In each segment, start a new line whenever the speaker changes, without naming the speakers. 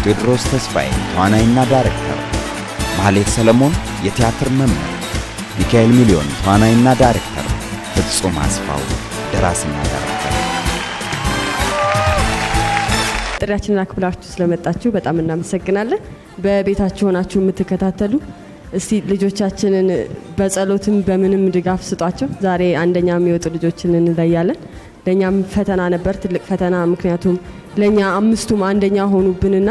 ቴዎድሮስ ተስፋዬ ተዋናይና ዳይሬክተር፣ ማህሌት ሰለሞን የቲያትር መምህር፣ ሚካኤል ሚሊዮን ተዋናይና ዳይሬክተር፣ ፍጹም አስፋው ደራሲና ዳይሬክተር።
ጥሪያችንን አክብራችሁ ስለመጣችሁ በጣም እናመሰግናለን። በቤታችሁ ሆናችሁ የምትከታተሉ እስቲ ልጆቻችንን በጸሎትም በምንም ድጋፍ ስጧቸው። ዛሬ አንደኛ የሚወጡ ልጆችን እንለያለን። ለኛም ፈተና ነበር፣ ትልቅ ፈተና። ምክንያቱም ለኛ አምስቱም አንደኛ ሆኑብንና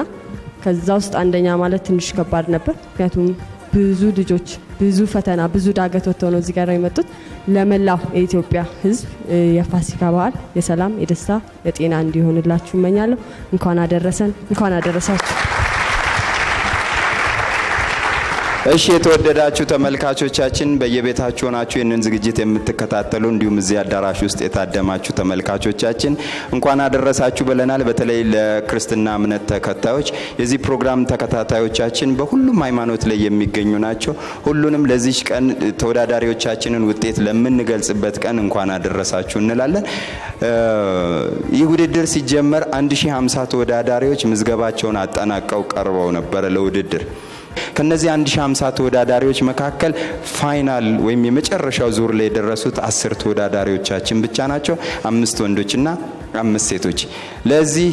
ከዛ ውስጥ አንደኛ ማለት ትንሽ ከባድ ነበር። ምክንያቱም ብዙ ልጆች ብዙ ፈተና ብዙ ዳገት ወጥተው ነው እዚህ ጋር የመጡት። ለመላው የኢትዮጵያ ሕዝብ የፋሲካ በዓል የሰላም የደስታ የጤና እንዲሆንላችሁ እመኛለሁ። እንኳን አደረሰን፣ እንኳን አደረሳችሁ።
እሺ የተወደዳችሁ ተመልካቾቻችን በየቤታችሁ ሆናችሁ ይህንን ዝግጅት የምትከታተሉ እንዲሁም እዚህ አዳራሽ ውስጥ የታደማችሁ ተመልካቾቻችን እንኳን አደረሳችሁ ብለናል። በተለይ ለክርስትና እምነት ተከታዮች የዚህ ፕሮግራም ተከታታዮቻችን በሁሉም ሃይማኖት ላይ የሚገኙ ናቸው። ሁሉንም ለዚህ ቀን ተወዳዳሪዎቻችንን ውጤት ለምንገልጽበት ቀን እንኳን አደረሳችሁ እንላለን። ይህ ውድድር ሲጀመር 1050 ተወዳዳሪዎች ምዝገባቸውን አጠናቀው ቀርበው ነበር ለውድድር። ከነዚህ 1050 ተወዳዳሪዎች መካከል ፋይናል ወይም የመጨረሻው ዙር ላይ የደረሱት 10 ተወዳዳሪዎቻችን ብቻ ናቸው። 5 ወንዶችና 5 ሴቶች። ለዚህ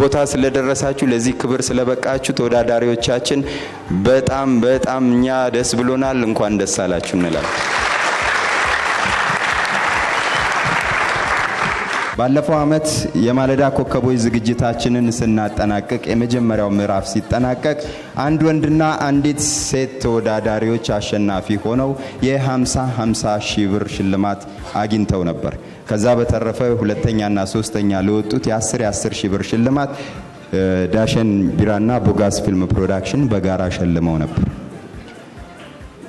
ቦታ ስለደረሳችሁ ለዚህ ክብር ስለበቃችሁ ተወዳዳሪዎቻችን በጣም እኛ ደስ ብሎናል። እንኳን ደስ አላችሁ እንላለን። ባለፈው አመት የማለዳ ኮከቦች ዝግጅታችንን ስናጠናቀቅ የመጀመሪያው ምዕራፍ ሲጠናቀቅ አንድ ወንድና አንዲት ሴት ተወዳዳሪዎች አሸናፊ ሆነው የ50 ሺህ ብር ሽልማት አግኝተው ነበር። ከዛ በተረፈ ሁለተኛና ሶስተኛ ለወጡት የ10 ሺህ ብር ሽልማት ዳሸን ቢራና ቦጋስ ፊልም ፕሮዳክሽን በጋራ ሸልመው ነበር።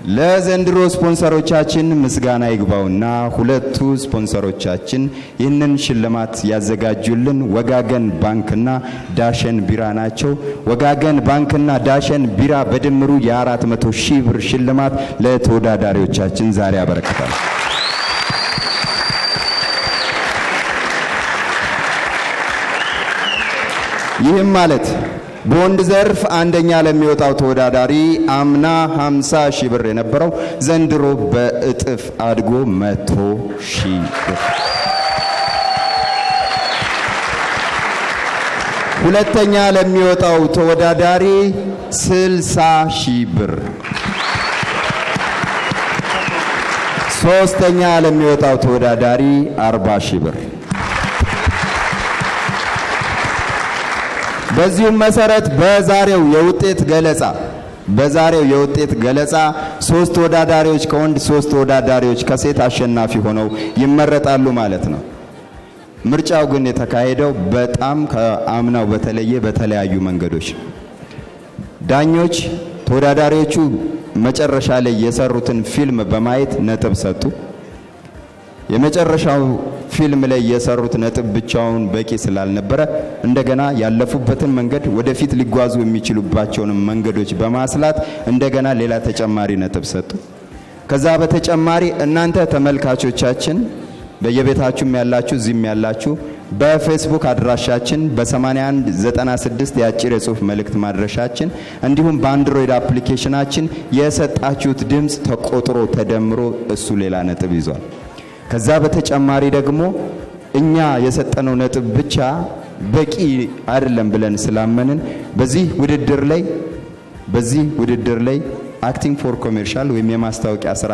ለዘንድሮ ስፖንሰሮቻችን ምስጋና ይግባውና ሁለቱ ስፖንሰሮቻችን ይህንን ሽልማት ያዘጋጁልን ወጋገን ባንክና ዳሸን ቢራ ናቸው። ወጋገን ባንክና ዳሸን ቢራ በድምሩ የ400 ሺህ ብር ሽልማት ለተወዳዳሪዎቻችን ዛሬ ያበረክታል። ይህም ማለት በወንድ ዘርፍ አንደኛ ለሚወጣው ተወዳዳሪ አምና 50 ሺህ ብር የነበረው ዘንድሮ በእጥፍ አድጎ 100 ሺህ ብር። ሁለተኛ ለሚወጣው ተወዳዳሪ 60 ሺህ ብር። ሶስተኛ ለሚወጣው ተወዳዳሪ 40 ሺህ ብር። በዚህም መሰረት በዛሬው የውጤት ገለጻ 3 ተወዳዳሪዎች ከወንድ 3 ተወዳዳሪዎች ከሴት አሸናፊ ሆነው ይመረጣሉ ማለት ነው። ምርጫው ግን የተካሄደው በጣም ከአምናው በተለየ በተለያዩ መንገዶች ዳኞች ተወዳዳሪዎቹ መጨረሻ ላይ የሰሩትን ፊልም በማየት ነጥብ ሰጡ። የመጨረሻው ፊልም ላይ የሰሩት ነጥብ ብቻውን በቂ ስላልነበረ እንደገና ያለፉበትን መንገድ ወደፊት ሊጓዙ የሚችሉባቸውን መንገዶች በማስላት እንደገና ሌላ ተጨማሪ ነጥብ ሰጡ። ከዛ በተጨማሪ እናንተ ተመልካቾቻችን በየቤታችሁም ያላችሁ እዚህም ያላችሁ በፌስቡክ አድራሻችን በ8196 የአጭር የጽሁፍ መልእክት ማድረሻችን እንዲሁም በአንድሮይድ አፕሊኬሽናችን የሰጣችሁት ድምጽ ተቆጥሮ ተደምሮ እሱ ሌላ ነጥብ ይዟል። ከዛ በተጨማሪ ደግሞ እኛ የሰጠነው ነጥብ ብቻ በቂ አይደለም ብለን ስላመንን በዚህ ውድድር ላይ አክቲንግ ፎር ኮሜርሻል ወይም የማስታወቂያ ስራ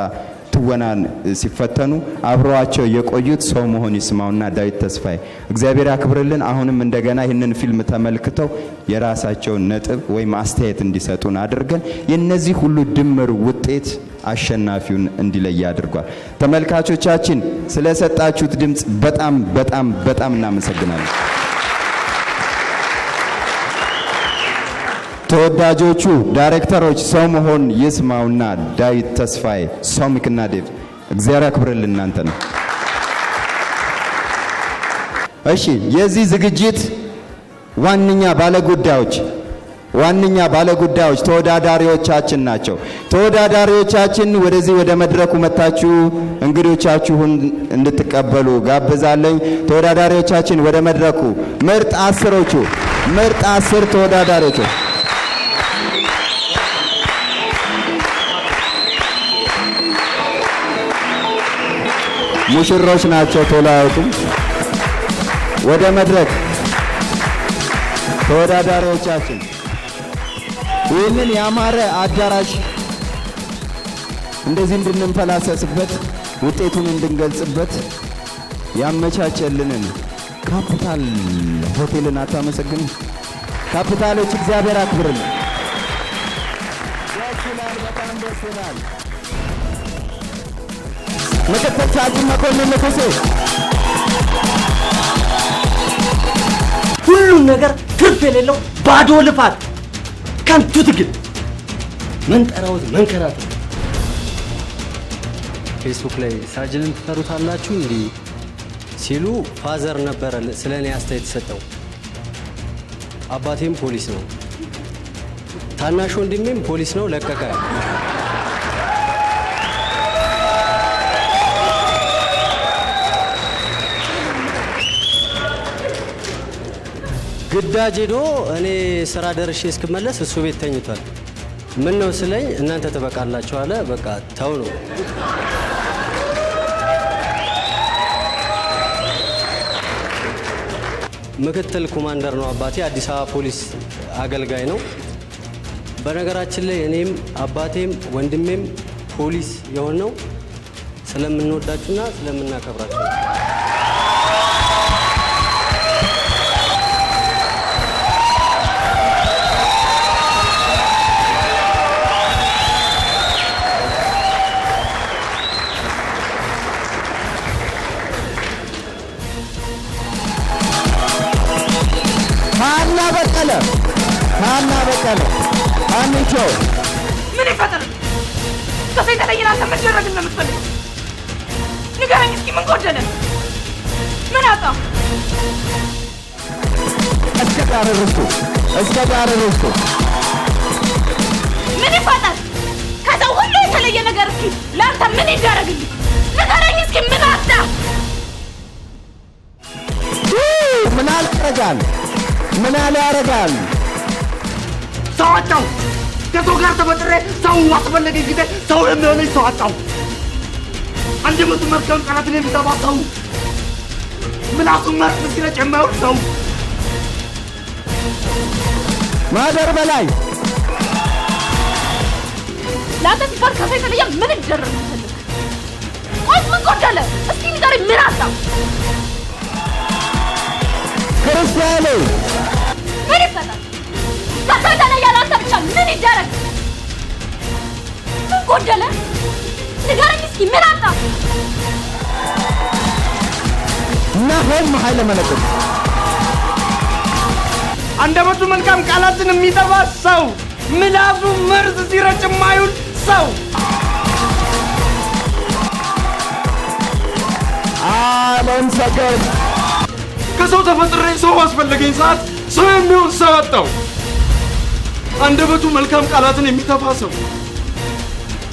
ትወናን ሲፈተኑ አብረዋቸው የቆዩት ሰው መሆን ይስማውና ዳዊት ተስፋዬ እግዚአብሔር ያክብርልን። አሁንም እንደገና ይህንን ፊልም ተመልክተው የራሳቸውን ነጥብ ወይም አስተያየት እንዲሰጡን አድርገን የነዚህ ሁሉ ድምር ውጤት አሸናፊውን እንዲለይ አድርጓል። ተመልካቾቻችን ስለሰጣችሁት ድምጽ በጣም እናመሰግናለን። ተወዳጆቹ ዳይሬክተሮች ሰው መሆን ይስማውና ዳዊት ተስፋዬ፣ ሶሚክና ዴቭ እግዚአብሔር ያክብርልን እናንተ ነው። እሺ የዚህ ዝግጅት ዋነኛ ባለጉዳዮች ተወዳዳሪዎቻችን ናቸው። ተወዳዳሪዎቻችን ወደዚህ ወደ መድረኩ መጣችሁ እንግዶቻችሁን እንድትቀበሉ ጋብዛለሁ። ተወዳዳሪዎቻችን ወደ መድረኩ ምርጥ 10ዎቹ ምርጥ 10 ተወዳዳሪዎች ሙሽሮች ናቸው። ቶሎ አይወጡም። ወደ መድረክ ተወዳዳሪዎቻችን ይህንን ያማረ አዳራሽ እንደዚህ እንድንፈላሰስበት ውጤቱን እንድንገልጽበት ያመቻቸልንን ካፒታል ሆቴልን አታመሰግኑ? ካፒታሎች እግዚአብሔር አክብርልን። ደስ ይላል፣ በጣም ደስ ይላል። ምክትል ሳጅን መኮንን ንጉሴ
ሁሉም ነገር ትርፍ የሌለው ባዶ ልፋት፣ ከንቱ ትግል፣ መንጠራውት መንከራተት።
ፌስቡክ ላይ ሳጅንን ትፈሩታላችሁ እንዴ ሲሉ ፋዘር ነበረ ስለኔ አስተያየት ሰጠው። አባቴም ፖሊስ ነው፣ ታናሽ ወንድሜም ፖሊስ ነው፣ ለቀቀ። ግዳጅ ሄዶ እኔ ስራ ደርሼ እስክመለስ እሱ ቤት ተኝቷል። ምን ነው ስለኝ እናንተ ትበቃላችሁ አለ። በቃ ተው ነው። ምክትል ኮማንደር ነው አባቴ፣ አዲስ አበባ ፖሊስ አገልጋይ ነው። በነገራችን ላይ እኔም አባቴም ወንድሜም ፖሊስ የሆነው ስለምንወዳችሁና ስለምናከብራችሁ ነው።
ሃና በቀለ አንቺ
ምን ይፈጠር? ከሰው የተለየ አንተ ምን ደረግ እንደምትፈልገው ንገረኝ እስኪ። ምን ጎደለ? ምን አጣ?
እስከ ዳር ርስቱ
ምን ይፈጠር? ከሰው ሁሉ የተለየ ነገር እስኪ ለአንተ ምን ይደረግልኝ? ንገረኝ እስኪ። ምን አጣ?
ምን ያደርጋል?
ሰው አጣው። ከሰው ጋር ተፈጥሬ ሰው አስፈለገኝ ጊዜ ሰው የሚሆነኝ ሰው አጣው። አንድ መቶ መልካም ቃላትን የሚጠባ ሰው፣ ምላሱን መርዝ ሲረጭ የማይውል ሰው።
ማደር በላይ
ለአንተ ሲባል ከሰው የተለየ ምን ይደረግ ፈልግ? ቆይ ምን ጎደለ? እስኪ ንገረኝ። ምን አጣ?
ክርስቲያኑ
ምን ይፈጠር? ከሰው የተለየ ለአንተ ብቻ ምን ይደረግ? ምን ጎደለ? ንገረኝ እስኪ። ምን አጣ?
ናሆም ኃይለ መለኮት
አንደበቱ መልካም ቃላትን የሚጠባ ሰው፣ ምላሱ መርዝ ሲረጭ የማይውል ሰው።
አለም ሰገድ
ከሰው ተፈጥሬ ሰው አስፈለገኝ ሰዓት ሰው የሚሆን ሰው አጣው። አንደበቱ መልካም ቃላትን የሚተፋ ሰው፣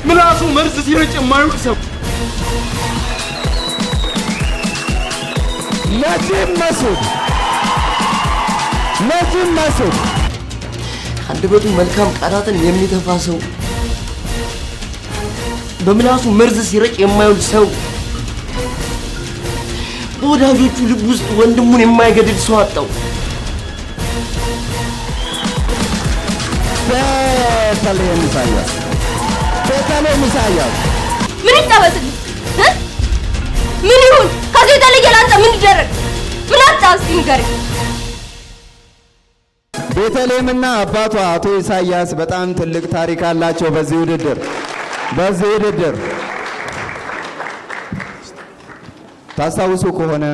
ምላሱ መርዝ ሲረጭ የማይውል ሰው።
ነጂብ መስዑድ
አንደበቱ መልካም ቃላትን የሚተፋ ሰው፣ በምላሱ መርዝ ሲረጭ የማይውል ሰው፣ በወዳጆቹ ልብ ውስጥ ወንድሙን የማይገድል ሰው አጣው።
ቤተልሔም ኢሳያስ
ምን ይጠበስልኝ? ምን ይሁን? ከዚህ የተለየ ለአንተ ምን ይደረግ? ምን አጣ? እስኪ ንገረኝ።
ቤተልሔምና አባቷ አቶ ኢሳያስ በጣም ትልቅ ታሪክ አላቸው በዚህ ውድድር። ታስታውሱ ከሆነ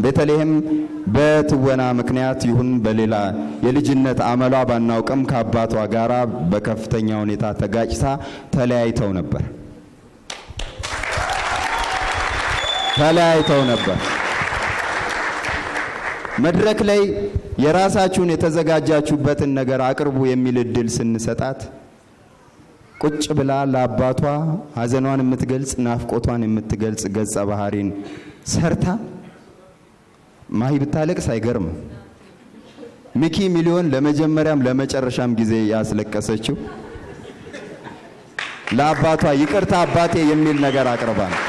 ቤተልሔም በትወና ምክንያት ይሁን በሌላ የልጅነት አመሏ ባናውቅም ከአባቷ ጋራ በከፍተኛ ሁኔታ ተጋጭታ ተለያይተው ነበር። መድረክ ላይ የራሳችሁን የተዘጋጃችሁበትን ነገር አቅርቡ የሚል እድል ስንሰጣት ቁጭ ብላ ለአባቷ ሀዘኗን የምትገልጽ ናፍቆቷን የምትገልጽ ገጸ ባህሪን ሰርታ ማሂ ብታለቅስ አይገርም። ሚኪ ሚሊዮን ለመጀመሪያም ለመጨረሻም ጊዜ ያስለቀሰችው ለአባቷ ይቅርታ አባቴ የሚል ነገር አቅርባ ነው።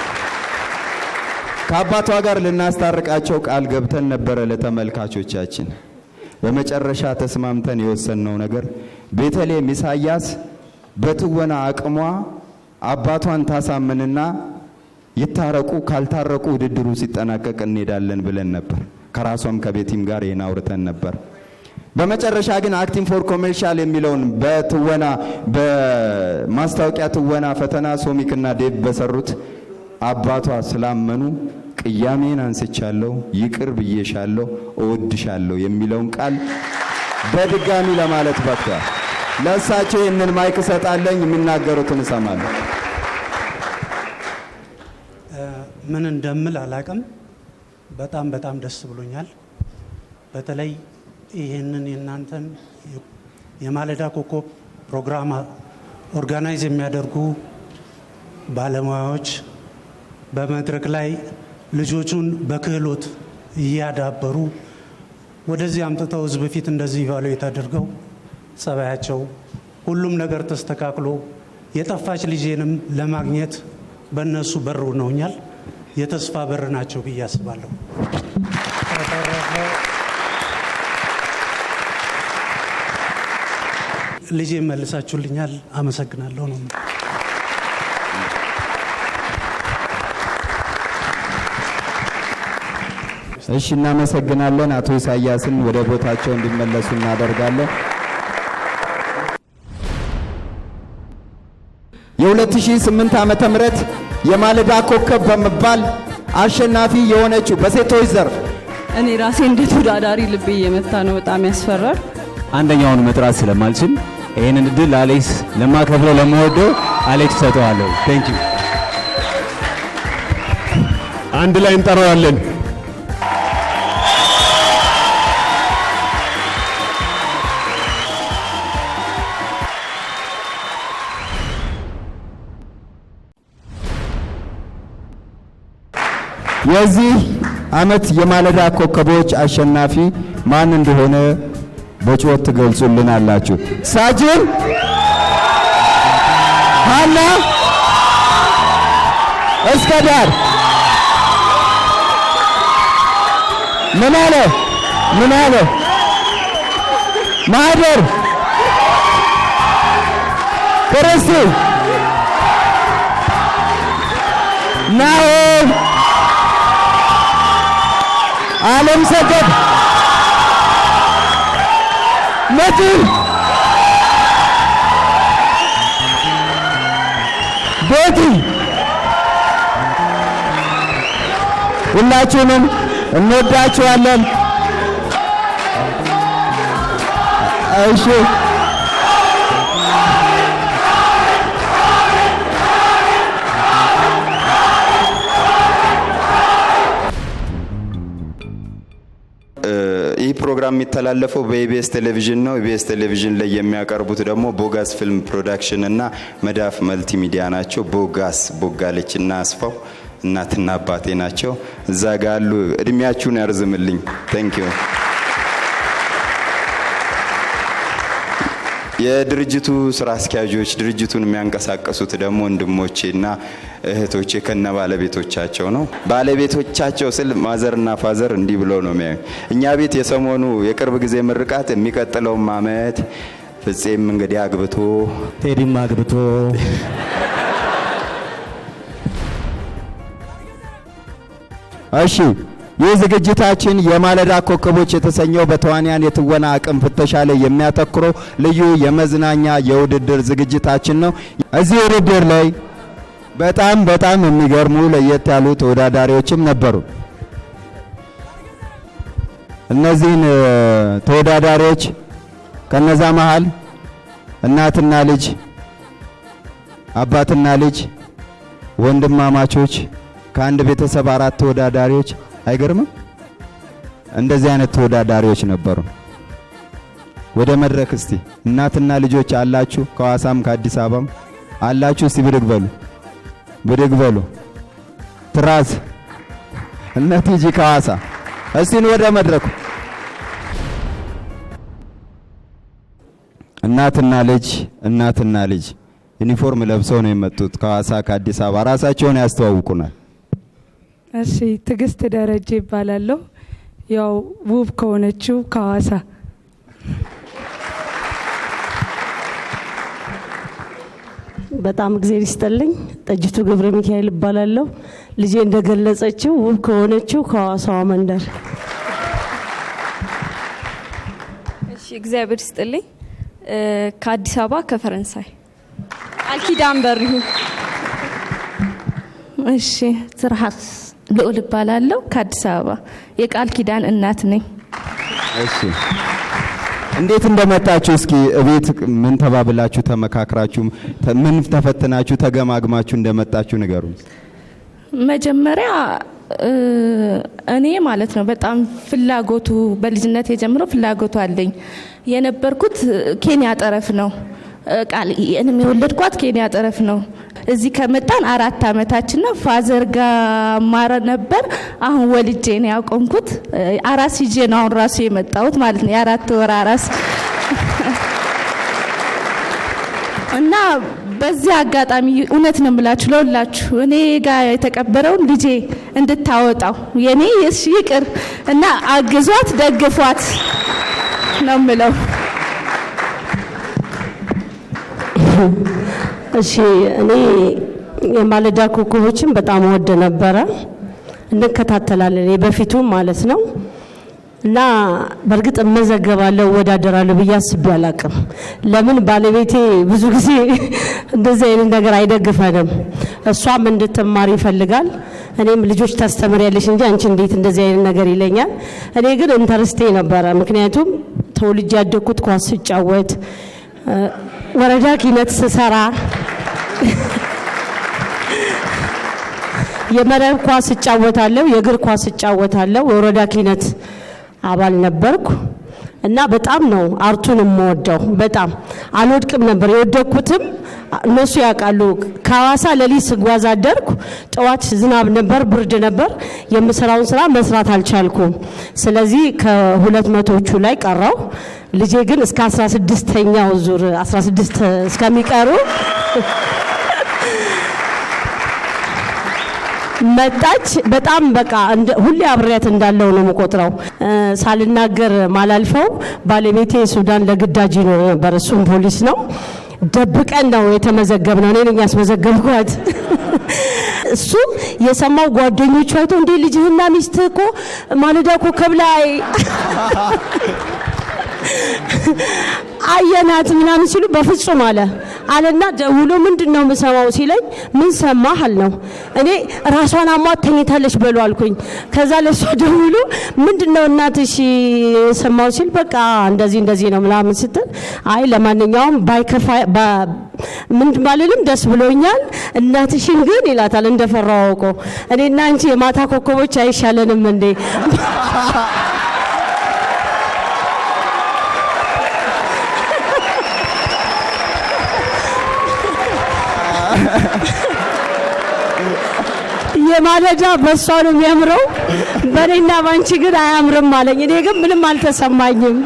ከአባቷ ጋር ልናስታርቃቸው ቃል ገብተን ነበረ ለተመልካቾቻችን። በመጨረሻ ተስማምተን የወሰንነው ነገር ቤተልሔም ኢሳያስ በትወና አቅሟ አባቷን ታሳምንና ይታረቁ፣ ካልታረቁ ውድድሩ ሲጠናቀቅ እንሄዳለን ብለን ነበር። ከራሷም ከቤቲም ጋር ይሄን አውርተን ነበር። በመጨረሻ ግን አክቲንግ ፎር ኮሜርሻል የሚለውን በትወና በማስታወቂያ ትወና ፈተና ሶሚክና ዴቭ በሰሩት አባቷ ስላመኑ ቅያሜን አንስቻለሁ፣ ይቅር ብዬሻለሁ፣ እወድሻለሁ የሚለውን ቃል በድጋሚ ለማለት በቅቷል። ለእሳቸው ይህንን ማይክ እሰጣለሁ፣ የሚናገሩትን እሰማለሁ።
ምን እንደምል አላቅም። በጣም ደስ ብሎኛል። በተለይ ይህንን የእናንተን የማለዳ ኮከብ ፕሮግራም ኦርጋናይዝ የሚያደርጉ ባለሙያዎች በመድረክ ላይ ልጆቹን በክህሎት እያዳበሩ ወደዚህ አምጥተው ህዝብ ፊት እንደዚህ ኢቫሉዌት አድርገው ጸባያቸው ሁሉም ነገር ተስተካክሎ የጠፋች ልጄንም ለማግኘት በእነሱ በር ነውኛል። የተስፋ በር ናቸው ብዬ አስባለሁ። ልጄ መልሳችሁልኛል። አመሰግናለሁ ነው።
እሺ፣ እናመሰግናለን። አቶ ኢሳያስን ወደ ቦታቸው እንዲመለሱ እናደርጋለን። የ2008 ዓመተ ምህረት የማለዳ ኮከብ በመባል አሸናፊ የሆነችው በሴቶች ዘርፍ
እኔ ራሴ እንደ ተወዳዳሪ ልቤ እየመታ ነው። በጣም ያስፈራል።
አንደኛውን መጥራት ስለማልችል ይሄንን እድል አሌክስ ለማከብረው ለመወደው አሌክስ ሰጠዋለሁ። ቴንክ ዩ።
አንድ ላይ እንጠራዋለን።
የዚህ ዓመት የማለዳ ኮከቦች አሸናፊ ማን እንደሆነ በጩኸት ትገልጹልናላችሁ። ሳጅን ሃና እስከ ዳር ምን አለ ማህደር ክርስቲ ናሆም ዓለም ሰገድ መድን ቤቲ ሁላችሁንም እንወዳችኋለን። እሺ ይህ ፕሮግራም የሚተላለፈው በኢቢኤስ ቴሌቪዥን ነው። ኢቢኤስ ቴሌቪዥን ላይ የሚያቀርቡት ደግሞ ቦጋስ ፊልም ፕሮዳክሽን እና መዳፍ መልቲሚዲያ ናቸው። ቦጋስ ቦጋለችና አስፋው እናትና አባቴ ናቸው። እዛ ጋር ያሉ እድሜያችሁን ያርዝምልኝ። ታንክ ዩ። የድርጅቱ ስራ አስኪያጆች ድርጅቱን የሚያንቀሳቀሱት ደግሞ ወንድሞቼና እህቶቼ ከነ ባለቤቶቻቸው ነው። ባለቤቶቻቸው ስል ማዘርና ፋዘር እንዲህ ብለው ነው የሚያዩ። እኛ ቤት የሰሞኑ የቅርብ ጊዜ ምርቃት የሚቀጥለው አመት ፍፄም እንግዲህ አግብቶ
ቴዲም አግብቶ
እሺ ይህ ዝግጅታችን የማለዳ ኮከቦች የተሰኘው በተዋንያን የትወና አቅም ፍተሻ ላይ የሚያተኩረው ልዩ የመዝናኛ የውድድር ዝግጅታችን ነው። እዚህ ውድድር ላይ በጣም የሚገርሙ ለየት ያሉ ተወዳዳሪዎችም ነበሩ። እነዚህን ተወዳዳሪዎች ከነዛ መሃል እናትና ልጅ፣ አባትና ልጅ፣ ወንድማማቾች ከአንድ ቤተሰብ 4 ተወዳዳሪዎች አይገርምም? እንደዚህ አይነት ተወዳዳሪዎች ነበሩ። ወደ መድረክ እስቲ እናትና ልጆች አላችሁ፣ ከዋሳም ከአዲስ አበባም አላችሁ። እስቲ ብድግ በሉ። ትራስ እነ ቲጂ ከዋሳ እስቲ ወደ መድረኩ እናትና ልጅ ዩኒፎርም ለብሰው ነው የመጡት ከሐዋሳ ከአዲስ አበባ። ራሳቸውን ያስተዋውቁናል።
እሺ፣ ትዕግስት ደረጀ ይባላለሁ። ያው ውብ ከሆነችው ከሐዋሳ።
በጣም እግዚአብሔር ይስጥልኝ። ጠጅቱ ገብረ ሚካኤል ይባላለሁ። ልጄ እንደገለጸችው ውብ ከሆነችው ከሐዋሳዋ መንደር።
እሺ፣ እግዚአብሔር ይስጥልኝ። ከአዲስ አበባ ከፈረንሳይ ቃል ኪዳን በሪሁ።
እሺ፣ ትርሃስ ልዑል እባላለሁ ከአዲስ አበባ የቃል ኪዳን እናት ነኝ።
እሺ፣ እንዴት እንደመጣችሁ እስኪ እቤት ምን ተባብላችሁ ተመካክራችሁ ምን ተፈትናችሁ ተገማግማችሁ እንደመጣችሁ ንገሩን።
መጀመሪያ እኔ ማለት ነው በጣም ፍላጎቱ በልጅነት የጀምሮ ፍላጎቱ አለኝ። የነበርኩት ኬንያ ጠረፍ ነው። ቃል እኔም የወለድኳት ኬንያ ጠረፍ ነው። እዚህ ከመጣን 4 አመታችን ነው። ፋዘር ጋር ማረ ነበር። አሁን ወልጄ ነው ያቆምኩት። አራስ ይዤ ነው አሁን ራሱ የመጣሁት ማለት ነው። የ4 ወር አራስ እና በዚህ አጋጣሚ እውነት ነው የምላችሁ ለሁላችሁ እኔ ጋር የተቀበረውን ልጄ እንድታወጣው የኔ ይቅር እና አግዟት ደግፏት ነው የምለው።
እሺ፣ እኔ የማለዳ ኮከቦችን በጣም ወደ ነበረ እንከታተላለን በፊቱ ማለት ነው። እና በርግጥ መዘገባለሁ ወዳደራለሁ ብዬ አስቤ አላቅም። ለምን ባለቤቴ ብዙ ጊዜ እንደዚህ አይነት ነገር አይደግፈንም። እሷም እንድትማር ይፈልጋል። እኔም ልጆች ታስተምሪያለሽ እንጂ አንቺ እንዴት እንደዚህ አይነት ነገር ይለኛል። እኔ ግን ኢንተረስቴ ነበረ። ምክንያቱም ተወልጄ ያደግኩት ኳስ ስጫወት ወረዳ ኪነት ስሰራ የመረብ ኳስ እጫወታለሁ፣ የእግር ኳስ እጫወታለሁ። ወረዳ ኪነት አባል ነበርኩ እና በጣም ነው አርቱን የምወደው። በጣም አልወድቅም ነበር። የወደቅኩትም እነሱ ያውቃሉ። ከሐዋሳ ለሊት ስጓዝ አደርኩ። ጠዋት ዝናብ ነበር፣ ብርድ ነበር። የምሰራውን ስራ መስራት አልቻልኩም። ስለዚህ ከ200ዎቹ ላይ ቀረው። ልጄ ግን እስከ 16ኛው ዙር 16 እስከሚቀሩ መጣች። በጣም በቃ ሁሌ አብሬያት እንዳለው ነው የምቆጥረው። ሳልናገር ማላልፈው ባለቤቴ ሱዳን ለግዳጅ ነው ነበር። እሱም ፖሊስ ነው። ደብቀን ነው የተመዘገብነው። እኔ ነኝ ያስመዘገብኳት። እሱ የሰማው ጓደኞቹ አይቶ እንዴ ልጅህና ሚስትህ እኮ ማለዳ ኮከብ ላይ አየናት ምናምን ሲሉ በፍጹም አለና ደውሎ ምንድነው መሰማው ሲለኝ ምን ሰማህ አልነው። እኔ ራሷን አሟት ተኝታለች በሉ አልኩኝ። ከዛ ለሷ ደውሎ ምንድነው እናትሽ ሰማው ሲል በቃ እንደዚህ ነው ምናምን ስትል አይ ለማንኛውም ባይከፋ ምን ባልልም ደስ ብሎኛል። እናትሽን ግን ይላታል እንደፈራው አውቆ እኔና አንቺ የማታ ኮከቦች አይሻለንም እንዴ? የማለዳ በሷ ነው የሚያምረው፣ በኔና ባንቺ ግን አያምርም አለኝ። እኔ ግን ምንም አልተሰማኝም።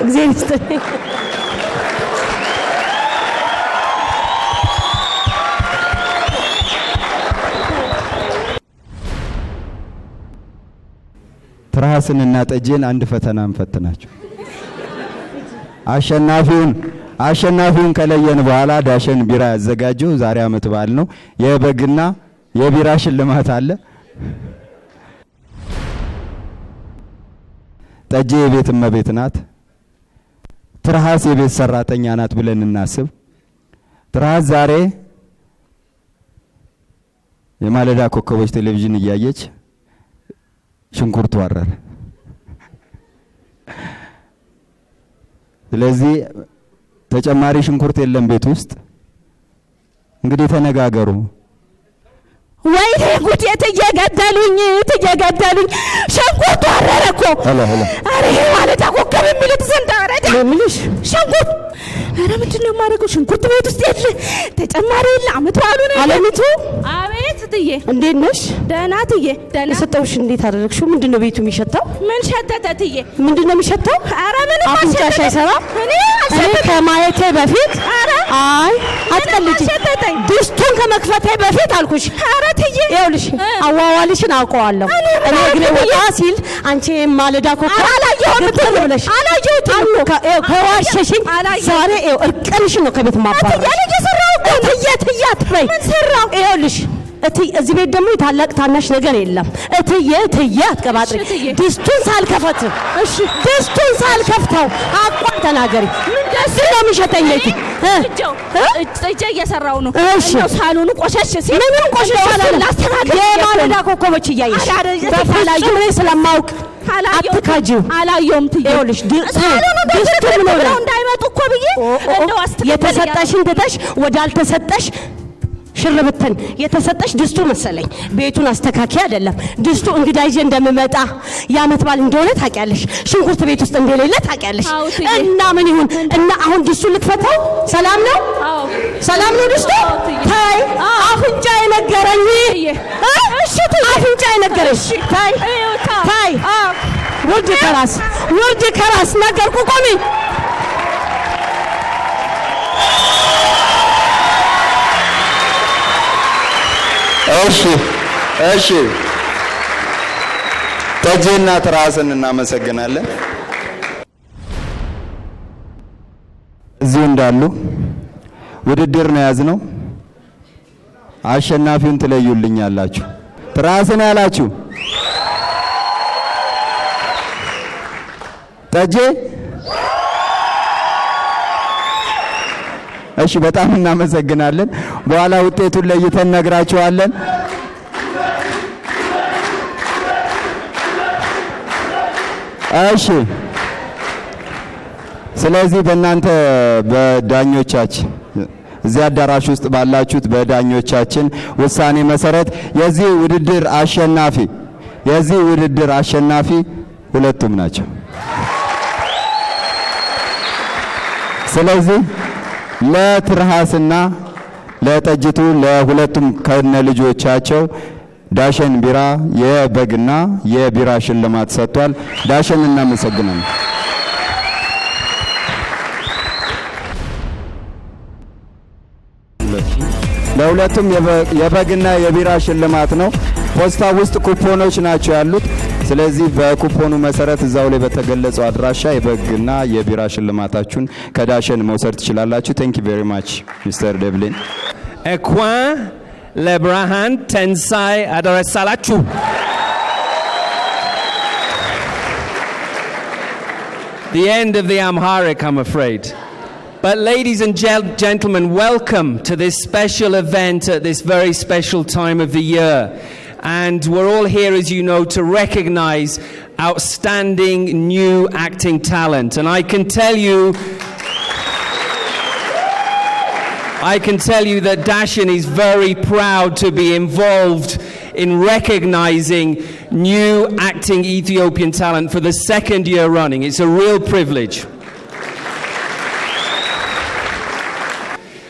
እግዚአብሔር ይስጥልኝ።
ትርሃስንና ጠጄን አንድ ፈተና እንፈትናቸው። አሸናፊውን ከለየን በኋላ ዳሸን ቢራ ያዘጋጀው ዛሬ አመት በዓል ነው። የበግና የቢራ ሽልማት አለ። ጠጄ የቤት እመቤት ናት። ትርሃስ የቤት ሰራተኛ ናት ብለን እናስብ። ትርሃስ ዛሬ የማለዳ ኮከቦች ቴሌቪዥን እያየች ሽንኩርት ወረረ። ስለዚህ ተጨማሪ ሽንኩርት የለም ቤት ውስጥ። እንግዲህ ተነጋገሩ።
ወይኔ ጉድ! እየገደሉኝ ሽንኩርት ወረረ እኮ። አረ ማለዳ ኮከብ የሚሉት ዘንድ አረዳ ምንሽ ሽንኩርት ኧረ ምንድን ነው የማደርገው? ሽንኩርት ቤት ውስጥ የለ ተጨማሪ የለ አመት በዓሉ ነው።
አለሚቱ
አቤት እትዬ
እንዴት ነሽ?
ደህና እትዬ ደህና።
የሰጠሁሽ እንዴት አደረግሽው? ምንድን ነው ቤቱ የሚሸተው?
ምን ሸተተ እትዬ?
ምንድን ነው የሚሸተው?
ኧረ ምንም
አፍንጫሽ አይሰራም?
እኔ
ከማየቴ በፊት አይ አትቀልጂ። ድስቱን ከመክፈቴ በፊት አልኩሽ።
ኧረ እትዬ
ይኸውልሽ አዋዋልሽን አውቀዋለሁ። እኔ ግን ወጣ ሲል አንቺ ማለዳ ኮከብ
አላየሁም
ብለሽ
አላየሁትም።
ከዋሸሽኝ ዛሬ እርቅንሽን ነው ከቤት ማባረር።
እትዬ እየሰራሁ
እትዬ አትበይ።
ምን ሰራሁ?
ይኸውልሽ እዚህ ቤት ደግሞ የታላቅ ታናሽ ነገር የለም። እትዬ አትቀባጥሪ። ድስቱን ሳልከፈት ድስቱን ሳልከፍተው አቋም ተናገሪ። ምን ደስ ነው የሚሸተኝ?
እጄ እየሰራሁ ነው።
እሺ
ሳሎኑ ቆሸሽ ሲል
ምንም ቆሸሽ አላስተካከል። የማለዳ ኮከቦች እያየሽ በፈላጊ እኔ ስለማውቅ አትካጂው።
አላየሁም ትዬ።
ይኸውልሽ ድስቱ ምን ሆነ
እንዳይመጡ እኮ ብዬ እንደው አስተካከል።
የተሰጠሽን ትተሽ ወዳልተሰጠሽ ሽርብትን የተሰጠሽ ድስቱ መሰለኝ። ቤቱን አስተካኪ አይደለም ድስቱ። እንግዳ ይዤ እንደምመጣ የዓመት በዓል እንደሆነ ታውቂያለሽ። ሽንኩርት ቤት ውስጥ እንደሌለ ታውቂያለሽ። እና ምን ይሁን እና አሁን ድስቱ ልትፈታው ሰላም ነው? ሰላም ነው ድስቱ? ታይ አፍንጫ የነገረኝ። እሺ አፍንጫ የነገረሽ ታይ ውርድ ከራስ ነገርኩ። ቆሚ
እሺ ጠጄና ትራስን እናመሰግናለን። እዚሁ እንዳሉ ውድድር ነው ያዝነው። አሸናፊውን ትለዩልኛላችሁ። ትራስን ያላችሁ ጠጄ። እሺ በጣም እናመሰግናለን። በኋላ ውጤቱን ለይተን ነግራችኋለን። እሺ ስለዚህ በእናንተ በዳኞቻችን እዚህ አዳራሽ ውስጥ ባላችሁት በዳኞቻችን ውሳኔ መሰረት የዚህ ውድድር አሸናፊ ሁለቱም ናቸው። ስለዚህ ለትርሃስና ለጠጅቱ ለሁለቱም ከነ ልጆቻቸው ዳሸን ቢራ የበግና የቢራ ሽልማት ሰጥቷል። ዳሸን እናመሰግናለን። ለሁለቱም የበግና የቢራ ሽልማት ነው። ፖስታ ውስጥ ኩፖኖች ናቸው ያሉት። ስለዚህ በኩፖኑ መሰረት እዛው ላይ በተገለጸው አድራሻ የበግና የቢራ ሽልማታችሁን ከዳሸን መውሰድ ትችላላችሁ። ቴንክ ዩ ቬሪ ማች ሚስተር ዴቭሊን
እንኳን ለብርሃን ትንሣኤ አደረሳችሁ። The end of the Amharic, I'm afraid. But ladies and gentlemen, welcome to this special event at this very special time of the year. And we're all here, as you know, to recognize outstanding new acting talent. And I can tell you that Dashin is very proud to be involved in recognizing new acting Ethiopian talent for the second year running. It's a real privilege.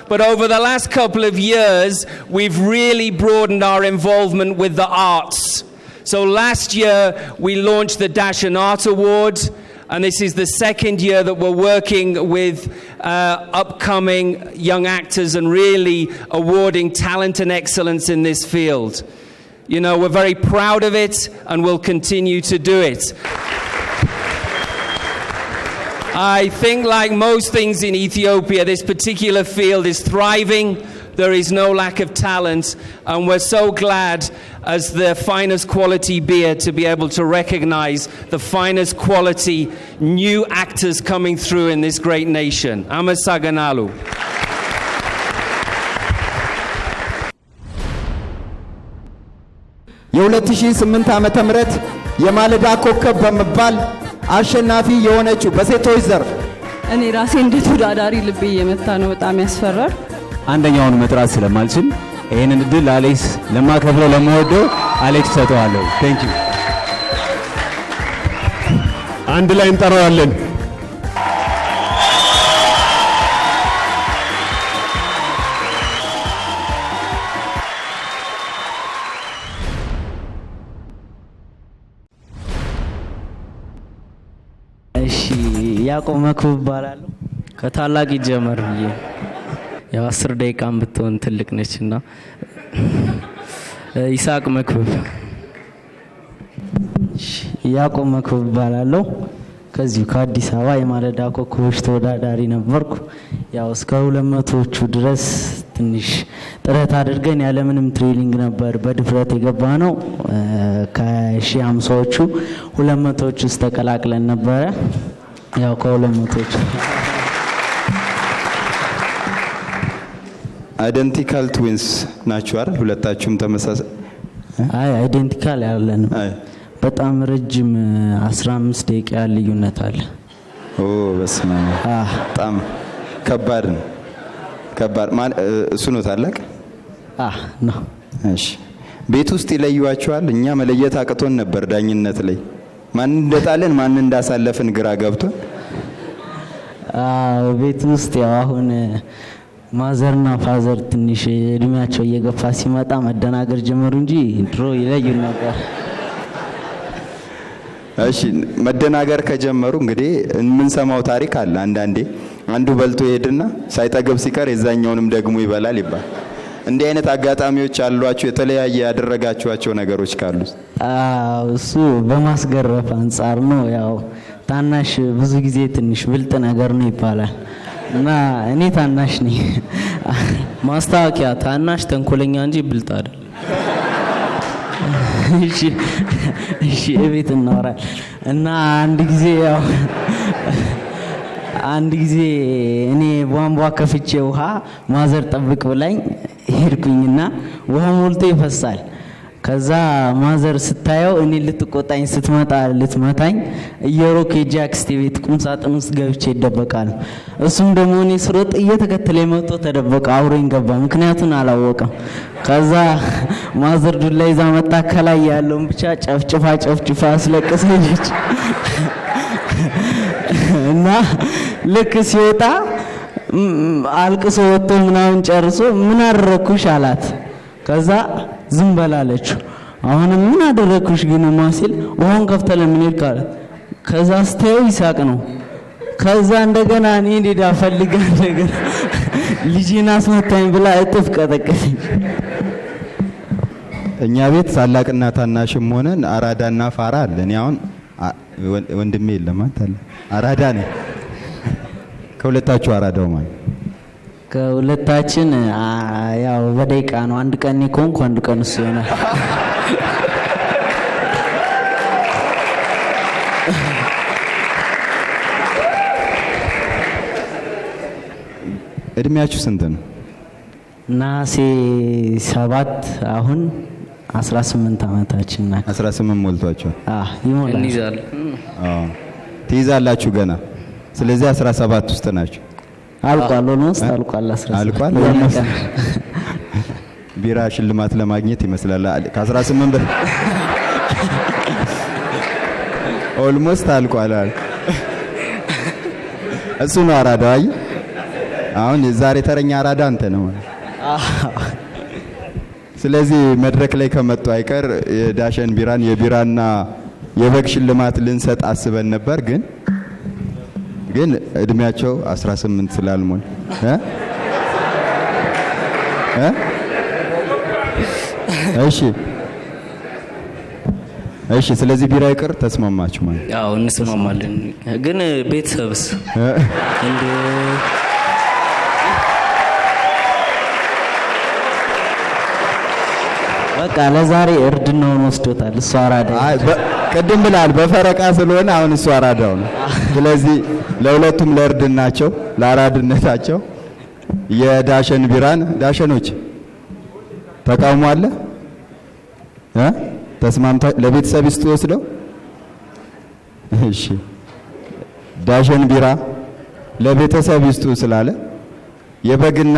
But over the last couple of years, we've really broadened our involvement with the arts. So last year, we launched the Dashin Art Award, and this is the second year that we're working with upcoming young actors and really awarding talent and excellence in this field. You know, we're very proud of it, and we'll continue to do it. I think, like most things in Ethiopia, this particular field is thriving. There is no lack of talent, and we're so glad as the finest quality beer to be able to recognize the finest quality new actors coming through in this great nation. Amasaganalu.
የ2008 ዓመተ ምህረት የማለዳ ኮከብ በመባል አሸናፊ የሆነችው በሴቶች ዘርፍ
እኔ ራሴ እንደ ተወዳዳሪ ልቤ እየመታ ነው። በጣም ያስፈራል።
አንደኛውን መጥራት ስለማልችል ይሄንን እድል ለአሌክስ ለማከብረው ለመወደው አሌክስ ሰጠዋለሁ። ቴንክ ዩ።
አንድ ላይ እንጠራዋለን።
እሺ ያዕቆብ መክብብ እባላለሁ። ከታላቅ ይጀመር ብዬ ያው 10 ደቂቃም ብትሆን ትልቅ ነችና ይስሐቅ መክብብ። ያዕቆብ መክብብ እባላለሁ። ከዚሁ ከአዲስ አበባ የማለዳ ኮከቦች ተወዳዳሪ ነበርኩ። ያው እስከ 200ዎቹ ድረስ ትንሽ ጥረት አድርገን ያለምንም ትሬኒንግ ነበር በድፍረት የገባ ነው። ከ1050ዎቹ 200ዎቹ ውስጥ ተቀላቅለን ነበረ። ያው ከ200ዎቹ
አይደንቲካል ትዊንስ ናችሁ አይደል? ሁለታችሁም ተመሳሳይ?
አይ አይደንቲካል ያለንም በጣም ረጅም 15 ደቂቃ ልዩነት አለ።
ኦ በስመ አብ በጣም ከባድ ነው። ከባድ እሱ ነው ታላቅ?
ነው።
እሺ ቤት ውስጥ ይለዩዋቸዋል? እኛ መለየት አቅቶን ነበር ዳኝነት ላይ ማን እንደጣለን ማን እንዳሳለፍን ግራ ገብቶን።
ቤት ውስጥ ያው አሁን ማዘርና ፋዘር ትንሽ እድሜያቸው እየገፋ ሲመጣ መደናገር ጀመሩ እንጂ ድሮ ይለዩ ነበር።
እሺ መደናገር ከጀመሩ እንግዲህ የምንሰማው ታሪክ አለ። አንዳንዴ አንዱ በልቶ ይሄድና ሳይጠገብ ሲቀር የዛኛውንም ደግሞ ይበላል ይባል። እንዲህ አይነት አጋጣሚዎች አሏችሁ? የተለያየ ያደረጋችኋቸው ነገሮች ካሉ?
እሱ በማስገረፍ አንጻር ነው። ያው ታናሽ ብዙ ጊዜ ትንሽ ብልጥ ነገር ነው ይባላል እና እኔ ታናሽ ነኝ። ማስታወቂያ ታናሽ ተንኮለኛ እንጂ ብልጥ አይደለም። እሺ እቤት እናወራል እና አንድ ጊዜ እኔ ቧንቧ ከፍቼ ውሃ ማዘር ጠብቅ ብላኝ ሄድኩኝና ውሃ ሞልቶ ይፈሳል። ከዛ ማዘር ስታየው እኔ ልትቆጣኝ ስትመጣ ልትመታኝ እየሮክ የጃክስቴ ቤት ቁም ሳጥን ውስጥ ገብቼ ይደበቃል። እሱም ደግሞ እኔ ስሮጥ እየተከተለ መጥቶ ተደበቀ፣ አብሮኝ ገባ። ምክንያቱን አላወቀም። ከዛ ማዘር ዱላ ይዛ መጣ። ከላይ ያለውን ብቻ ጨፍጭፋ አስለቀሰች እና ልክ ሲወጣ አልቅሶ ወጥቶ ምናምን ጨርሶ ምን አደረኩሽ አላት። ከዛ ዝም በላለችው። አሁን ምን አደረኩሽ ግን ማሲል ውሃውን ከፍተለ ምን ይልካል። ከዛ ስታየው ይስሐቅ ነው። ከዛ እንደገና እኔ ሄዳ ፈልጋ ነገር ልጅና አስመታኝ ብላ እጥፍ ቀጠቀሰኝ።
እኛ ቤት ታላቅና ታናሽም ሆነን አራዳና ፋራ አለ። እኔ አሁን ወንድሜ የለም አለ አራዳ ነኝ። ከሁለታችሁ አራዳው ማለት
ከሁለታችን ያው በደቂቃ ነው። አንድ ቀን እኔ ከሆንኩ አንድ ቀን እሱ ይሆናል።
እድሜያችሁ ስንት ነው?
ነሐሴ 7 አሁን 18 ዓመታችን ናት።
18 ሞልቷቸዋል?
ይሞላል።
እንይዛለን።
ትይዛላችሁ ገና። ስለዚህ 17 ውስጥ ናችሁ።
አልቋል። ኦልሞስት አልቋል። 18
አልቋል። ቢራ ሽልማት ለማግኘት ይመስላል። ከ18 ኦልሞስት አልቋል። እሱ ነው አራዳው። አይ አሁን ዛሬ ተረኛ አራዳ አንተ ነው። ስለዚህ መድረክ ላይ ከመጡ አይቀር የዳሸን ቢራን የቢራና የበግ ሽልማት ልንሰጥ አስበን ነበር ግን እድሜያቸው 18 ስላልሞላ እሺ ስለዚህ ቢራ ይቅር ተስማማችሁ ማለት?
ያው እንስማማለን። ግን ቤተሰብስ እንደ በቃ ለዛሬ እርድናውን ወስዶታል። እሱ አራዳ
ቅድም ብላል በፈረቃ ስለሆነ አሁን እሱ አራዳው ነው። ስለዚህ ለሁለቱም ለእርድናቸው ለአራድነታቸው የዳሸን ቢራን ዳሸኖች ተቃውሞ አለ ተስማምታ ለቤተሰብ ይስጡ ወስደው። እሺ ዳሸን ቢራ ለቤተሰብ ይስጡ ስላለ የበግና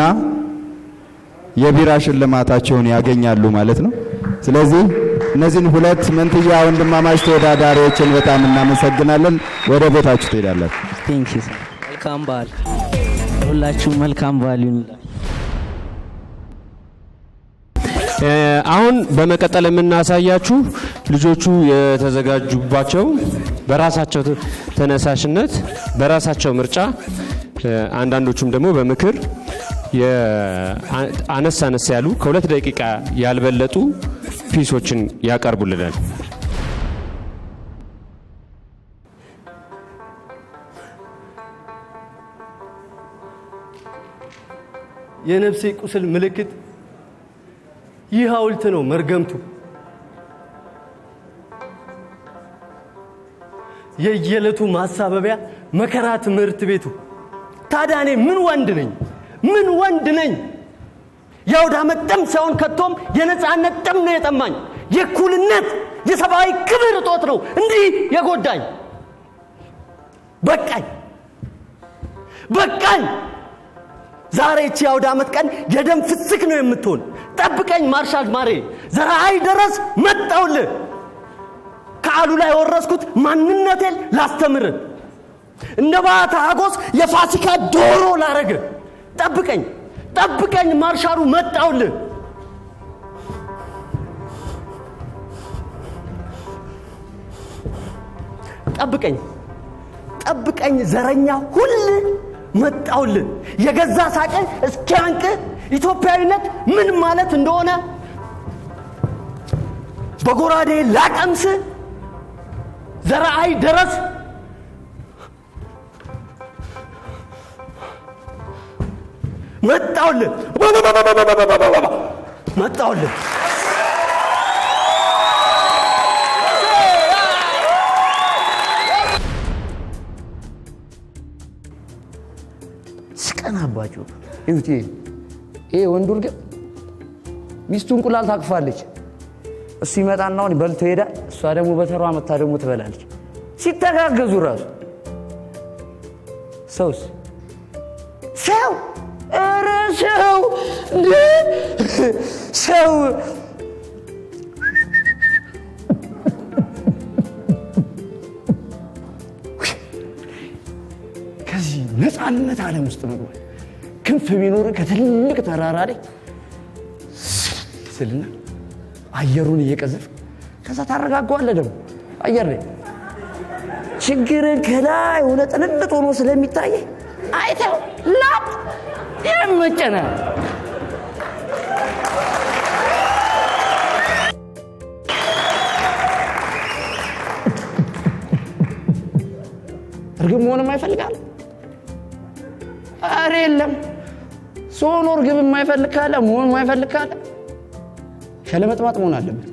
የቢራ ሽልማታቸውን ያገኛሉ ማለት ነው። ስለዚህ እነዚህን ሁለት መንትያ ወንድማማች ተወዳዳሪዎችን በጣም እናመሰግናለን። ወደ ቤታችሁ ትሄዳላችሁ።
ቴንክ ዩ። መልካም በዓል ሁላችሁ፣ መልካም በዓል ይሁንላችሁ።
አሁን በመቀጠል የምናሳያችሁ ልጆቹ የተዘጋጁባቸው በራሳቸው ተነሳሽነት በራሳቸው ምርጫ አንዳንዶቹም ደግሞ በምክር አነስ ያሉ ከ2 ደቂቃ ያልበለጡ ፒሶችን ያቀርቡልናል።
የነፍሴ ቁስል ምልክት ይህ ሐውልት ነው መርገምቱ። የየለቱ ማሳበቢያ መከራ ትምህርት ቤቱ። ታዲያ እኔ ምን ወንድ ነኝ? ምን ወንድ ነኝ? የአውደ ዓመት ጥም ሳይሆን ከቶም የነጻነት ጥም ነው የጠማኝ። የእኩልነት የሰብአዊ ክብር እጦት ነው እንዲህ የጎዳኝ። በቃኝ በቃኝ። ዛሬ እቺ የአውደ ዓመት ቀን የደም ፍስክ ነው የምትሆን። ጠብቀኝ ማርሻል ማሬ፣ ዘራይ ድረስ መጣውልህ። ከአሉ ላይ ወረስኩት ማንነቴን ላስተምር፣ እንደ ባታ አጎስ የፋሲካ ዶሮ ላረግ። ጠብቀኝ ጠብቀኝ ማርሻሉ መጣውልህ። ጠብቀኝ ጠብቀኝ ዘረኛ ሁሉ መጣውልህ። የገዛ ሳቀን እስኪያንቅ ኢትዮጵያዊነት ምን ማለት እንደሆነ በጎራዴ ላቀምስ። ዘራይ ድረስ መጣውልህ መጣውልህ።
ስቀናባችሁ እዩት። ይሄ ወንዱ ልጅ ሚስቱን እንቁላል ታቅፋለች። እሱ ይመጣና አሁን በልቶ ይሄዳል። እሷ ደግሞ በተሯ መታ ደግሞ ትበላለች። ሲተጋገዙ ራሱ ሰውስ ሰው ኧረ ሰው ከዚህ ነፃነት ዓለም ውስጥ መግባት ክንፍ ቢኖር ከትልቅ ተራራ ላይ ስልና አየሩን እየቀዘፍ ከዛ ታረጋጋዋለህ። ደግሞ አየር ላይ ችግርን ከላይ ሆነ ጥልልጥ ሆኖ ስለሚታይ አይተው ላጥ ይመጨና። እርግብ መሆንም አይፈልጋል። ኧረ የለም ሶኖ እርግብ የማይፈልግ ካለ መሆን የማይፈልግ ካለ ሸለመጥማጥ መሆን አለበት።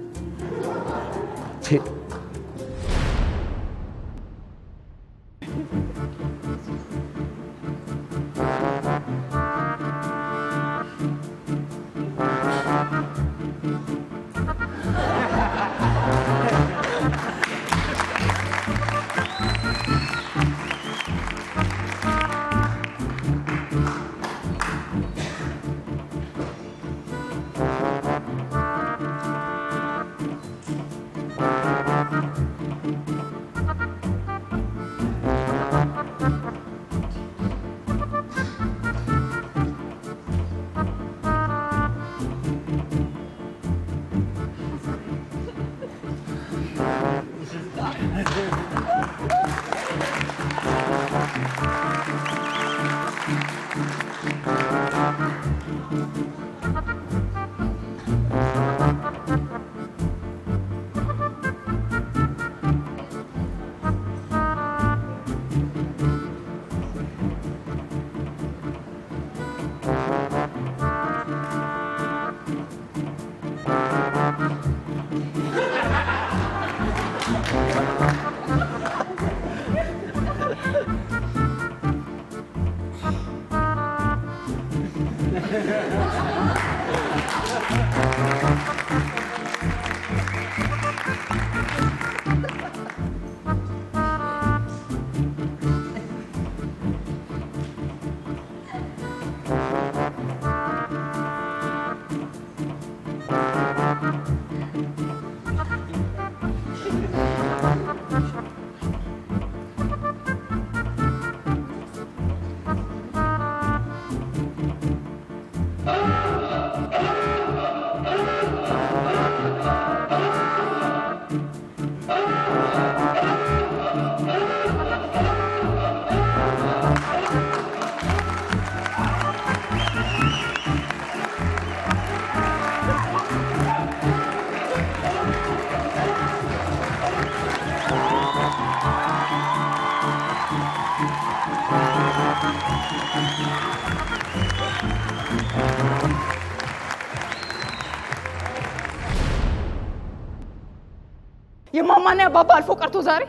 የማማና የአባባ አልፎ ቀርቶ ዛሬ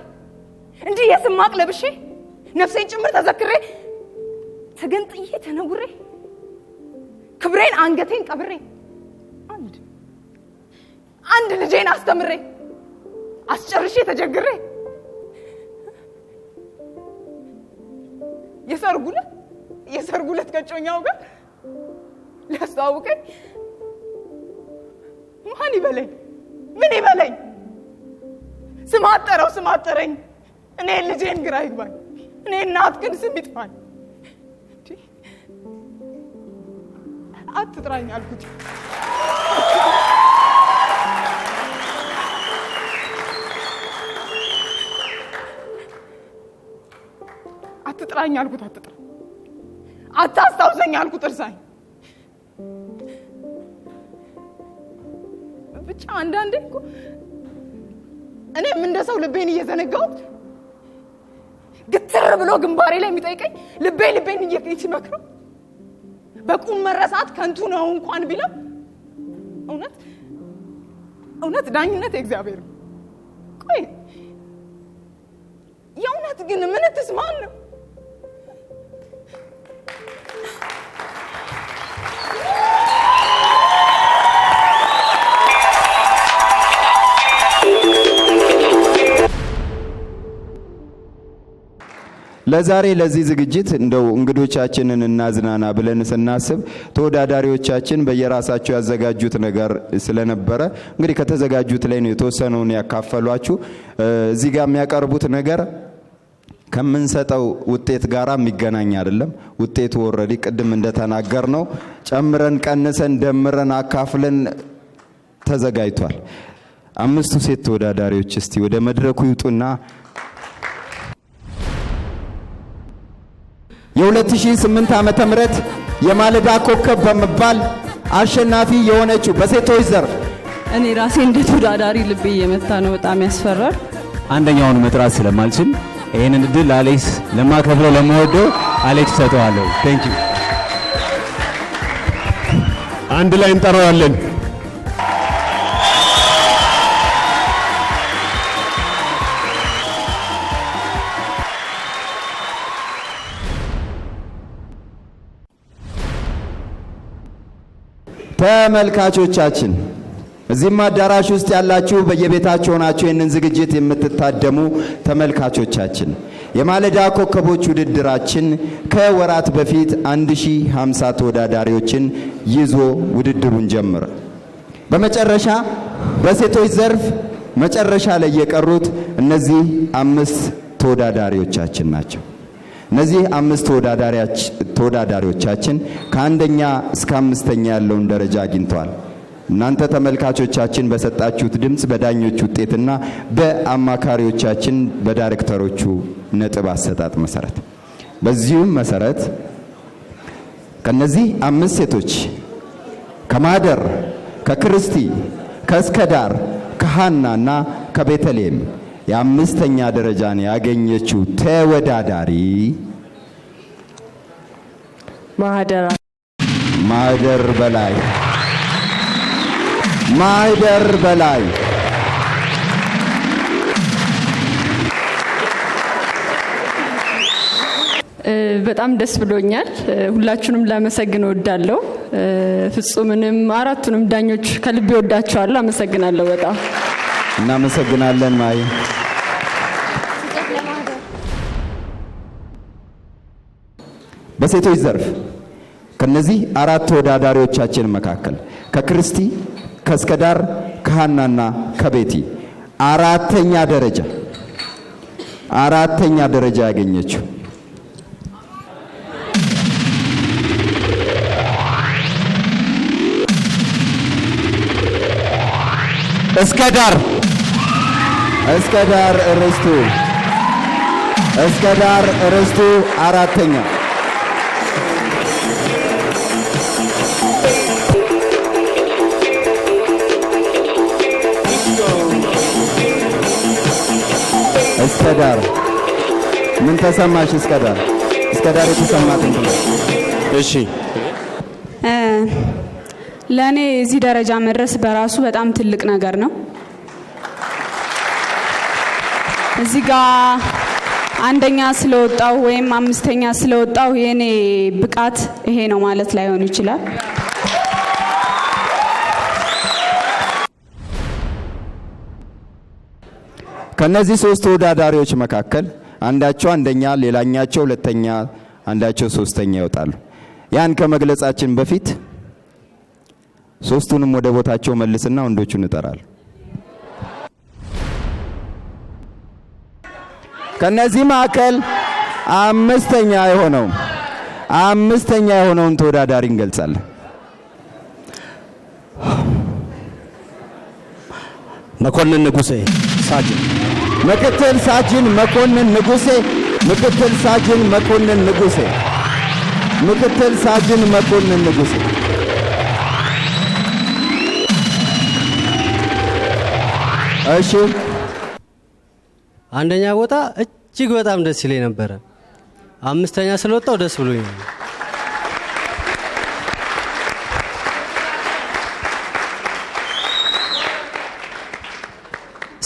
እንዲህ የስማቅ ለብሼ ነፍሴን ጭምር ተዘክሬ ተገንጥዬ ተነውሬ ክብሬን አንገቴን ቀብሬ አንድ ልጄን አስተምሬ አስጨርሼ ተጀግሬ የሰርጉለት ከጮኛው ጋር ሊያስተዋውቀኝ ማን ይበለኝ? ምን ይበለኝ? ስማጠረኝ። እኔ ልጄን ግራ ይግባኝ። እኔ እናት ግን ስም ይጥፋኝ። አትጥራኝ አልኩት። አትጥራኝ አልኩት። አታስታውሰኝ አልኩት። እርሳኝ። ብቻ አንዳንዴ እኮ እኔም እንደ ሰው ልቤን እየዘነጋሁት ግትር ብሎ ግንባሬ ላይ የሚጠይቀኝ ልቤን ሲመክረው በቁም መረሳት ከንቱ ነው እንኳን ቢለው እውነት ዳኝነት የእግዚአብሔር ነው። ቆይ የእውነት ግን ምን ትስማን ነው?
ለዛሬ ለዚህ ዝግጅት እንደው እንግዶቻችንን እናዝናና ብለን ስናስብ ተወዳዳሪዎቻችን በየራሳቸው ያዘጋጁት ነገር ስለነበረ እንግዲህ ከተዘጋጁት ላይ ነው የተወሰነውን ያካፈሏችሁ። እዚህ ጋር የሚያቀርቡት ነገር ከምንሰጠው ውጤት ጋራ የሚገናኝ አይደለም። ውጤቱ ኦሬዲ ቅድም እንደተናገር ነው ጨምረን ቀንሰን ደምረን አካፍለን ተዘጋጅቷል። አምስቱ ሴት ተወዳዳሪዎች እስቲ ወደ መድረኩ ይውጡና የ2008 ዓመተ ምህረት የማለዳ ኮከብ በመባል አሸናፊ የሆነችው በሴቶች ዘርፍ
እኔ ራሴ እንደ ተወዳዳሪ ልቤ እየመታ ነው። በጣም ያስፈራል።
አንደኛውን መጥራት ስለማልችል ይሄንን እድል አሌክስ ለማከብረው ለመወደው አሌክስ ሰጠዋለሁ። ቴንክ ዩ።
አንድ ላይ እንጠራዋለን።
ተመልካቾቻችን እዚህም አዳራሽ ውስጥ ያላችሁ በየቤታችሁ ሆናችሁ ይህንን ዝግጅት የምትታደሙ ተመልካቾቻችን የማለዳ ኮከቦች ውድድራችን ከወራት በፊት 1050 ተወዳዳሪዎችን ይዞ ውድድሩን ጀመረ። በመጨረሻ በሴቶች ዘርፍ መጨረሻ ላይ የቀሩት እነዚህ 5 ተወዳዳሪዎቻችን ናቸው። እነዚህ 5 ተወዳዳሪዎቻችን ከአንደኛ እስከ 5ኛ ያለውን ደረጃ አግኝተዋል። እናንተ ተመልካቾቻችን በሰጣችሁት ድምጽ በዳኞች ውጤትና በአማካሪዎቻችን በዳይሬክተሮቹ ነጥብ አሰጣጥ መሰረት በዚህም መሰረት ከነዚህ 5 ሴቶች ከማህደር፣ ከክርስቲ፣ ከእስከዳር፣ ከሃናና ከቤተልሔም የ5ኛ ደረጃን ያገኘችው ተወዳዳሪ ማህደር በላይ
በጣም ደስ ብሎኛል። ሁላችሁንም ላመሰግን እወዳለሁ። ፍጹምንም አራቱንም ዳኞች ከልቤ እወዳቸዋለሁ። አመሰግናለሁ። በጣም
እናመሰግናለን። ማይ በሴቶች ዘርፍ ከነዚህ 4 ተወዳዳሪዎቻችን መካከል ከክርስቲ፣ ከእስከዳር፣ ከሃናና ከቤቲ አራተኛ ደረጃ ያገኘችው እስከዳር ርስቱ አራተኛ። እስከዳር ምን ተሰማሽ? እስከዳር እስከ ዳር የተሰማትን
እሺ
ለእኔ እዚህ ደረጃ መድረስ በራሱ በጣም ትልቅ ነገር ነው። እዚህ ጋር አንደኛ ስለወጣው ወይም አምስተኛ ስለወጣው የኔ ብቃት ይሄ ነው ማለት ላይሆን ይችላል።
ከነዚህ ሶስት ተወዳዳሪዎች መካከል አንዳቸው አንደኛ፣ ሌላኛቸው ሁለተኛ፣ አንዳቸው ሶስተኛ ይወጣሉ። ያን ከመግለጻችን በፊት ሶስቱንም ወደ ቦታቸው መልስና ወንዶቹን እንጠራለን። ከነዚህ መካከል አምስተኛ የሆነውን ተወዳዳሪ እንገልጻለን።
መኮንን ንጉሴ ሳጅን፣
ምክትል ሳጅን መኮንን ንጉሴ፣ ምክትል ሳጅን መኮንን ንጉሴ፣ ምክትል ሳጅን መኮንን ንጉሴ። እሺ
አንደኛ ቦታ እጅግ በጣም ደስ ይለኝ ነበረ። አምስተኛ ስለወጣው ደስ ብሎኛል።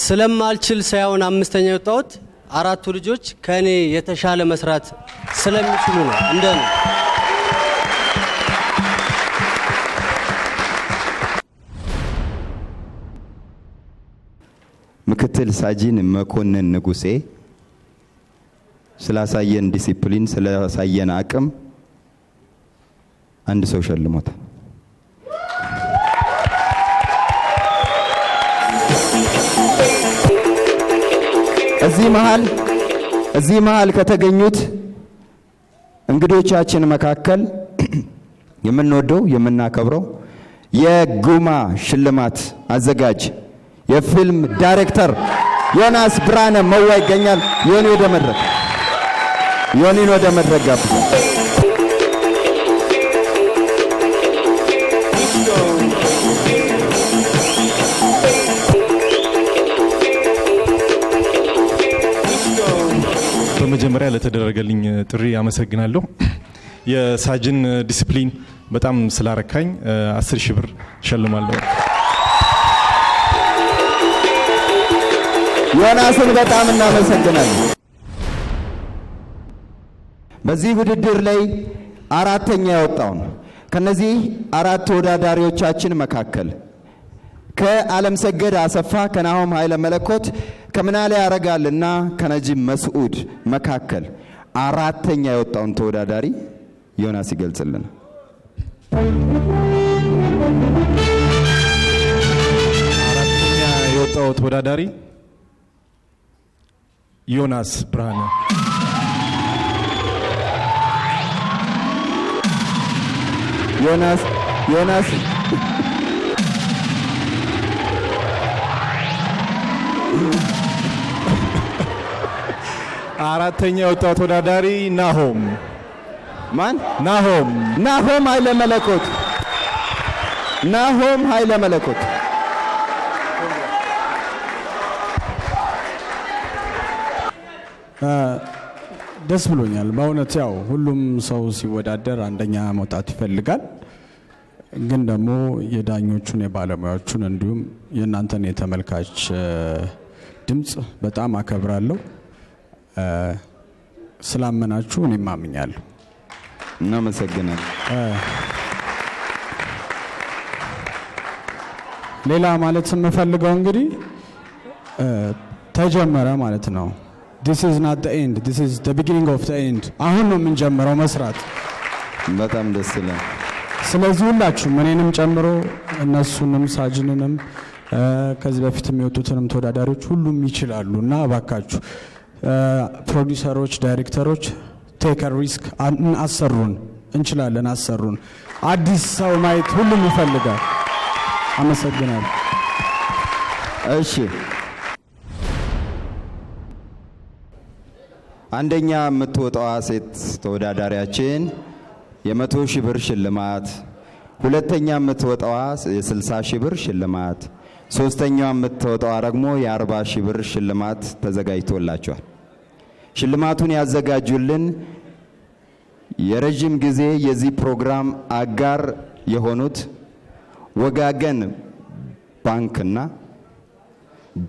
ስለማልችል ሳይሆን አምስተኛ የወጣሁት አራቱ ልጆች ከኔ የተሻለ መስራት ስለሚችሉ ነው። እንደኔ
ምክትል ሳጅን መኮንን ንጉሴ ስላሳየን ዲሲፕሊን፣ ስላሳየን አቅም አንድ ሰው ሸልሞታል። እዚህ መሃል ከተገኙት እንግዶቻችን መካከል የምንወደው የምናከብረው የጉማ ሽልማት አዘጋጅ የፊልም ዳይሬክተር ዮናስ ብርሃነ መዋ ይገኛል። ዮኒን ወደ መድረክ ጋብዛለሁ።
በመጀመሪያ ለተደረገልኝ ጥሪ አመሰግናለሁ። የሳጅን ዲሲፕሊን በጣም ስላረካኝ 10,000 ብር ሸልማለሁ።
ዮናስን በጣም እናመሰግናለን። በዚህ ውድድር ላይ አራተኛ የወጣው ነው። ከነዚህ አራት ተወዳዳሪዎቻችን መካከል ከዓለም ሰገድ አሰፋ፣ ከናሆም ኃይለ መለኮት፣ ከምናለ ያረጋልና ከነጂም መስዑድ መካከል አራተኛ የወጣውን ተወዳዳሪ ዮናስ ይገልጽልን።
አራተኛ የወጣው ተወዳዳሪ ዮናስ ብርሃነ።
ዮናስ
አራተኛ የወጣው ተወዳዳሪ ናሆም።
ማን?
ናሆም
ኃይለ መለኮት። ናሆም ኃይለ መለኮት።
ደስ ብሎኛል በእውነት። ያው ሁሉም ሰው ሲወዳደር አንደኛ መውጣት ይፈልጋል። ግን ደግሞ የዳኞቹን የባለሙያዎቹን እንዲሁም የእናንተን የተመልካች ድምፅ በጣም አከብራለሁ። ስላመናችሁ እኔም አምኛለሁ።
እናመሰግናለን።
ሌላ ማለት የምፈልገው እንግዲህ ተጀመረ ማለት ነው። this is not the end, this is the beginning of the end። አሁን ነው የምንጀምረው መስራት።
በጣም ደስ ይላል።
ስለዚህ ሁላችሁም እኔንም ጨምሮ እነሱንም ሳጅንንም ከዚህ በፊት የሚወጡትንም ተወዳዳሪዎች ሁሉም ይችላሉ እና እባካችሁ ፕሮዲውሰሮች፣ ዳይሬክተሮች ቴክ ሪስክ አሰሩን። እንችላለን፣ አሰሩን። አዲስ ሰው ማየት ሁሉም ይፈልጋል። አመሰግናለሁ።
እሺ አንደኛ የምትወጣዋ ሴት ተወዳዳሪያችን የ100,000 ብር ሽልማት፣ ሁለተኛ የምትወጣዋ የ60,000 ብር ሽልማት፣ ሶስተኛዋ የምትወጣዋ ደግሞ የ40,000 ብር ሽልማት ተዘጋጅቶላቸዋል። ሽልማቱን ያዘጋጁልን የረጅም ጊዜ የዚህ ፕሮግራም አጋር የሆኑት ወጋገን ባንክና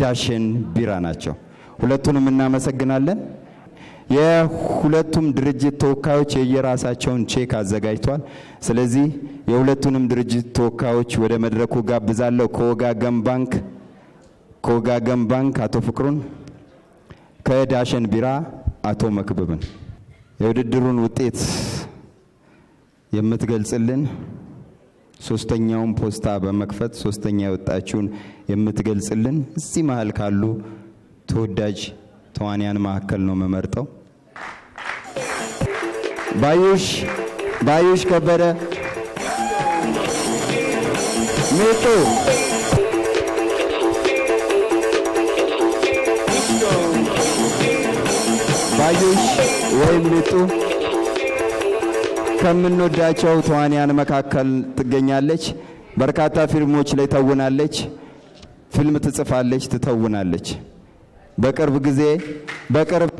ዳሽን ቢራ ናቸው። ሁለቱንም እናመሰግናለን። የሁለቱም ድርጅት ተወካዮች የየራሳቸውን ቼክ አዘጋጅቷል። ስለዚህ የሁለቱንም ድርጅት ተወካዮች ወደ መድረኩ ጋብዛለሁ። ከወጋገን ባንክ አቶ ፍቅሩን፣ ከዳሽን ቢራ አቶ መክብብን የውድድሩን ውጤት የምትገልጽልን ሶስተኛውን ፖስታ በመክፈት ሶስተኛ የወጣችውን የምትገልጽልን እዚህ መሃል ካሉ ተወዳጅ ተዋንያን መካከል ነው መመርጠው። ባዩሽ ከበደ፣ ሚጡ ባዩሽ ወይም ሚጡ ከምንወዳቸው ተዋንያን መካከል ትገኛለች። በርካታ ፊልሞች ላይ ተውናለች። ፊልም ትጽፋለች፣ ትተውናለች። በቅርብ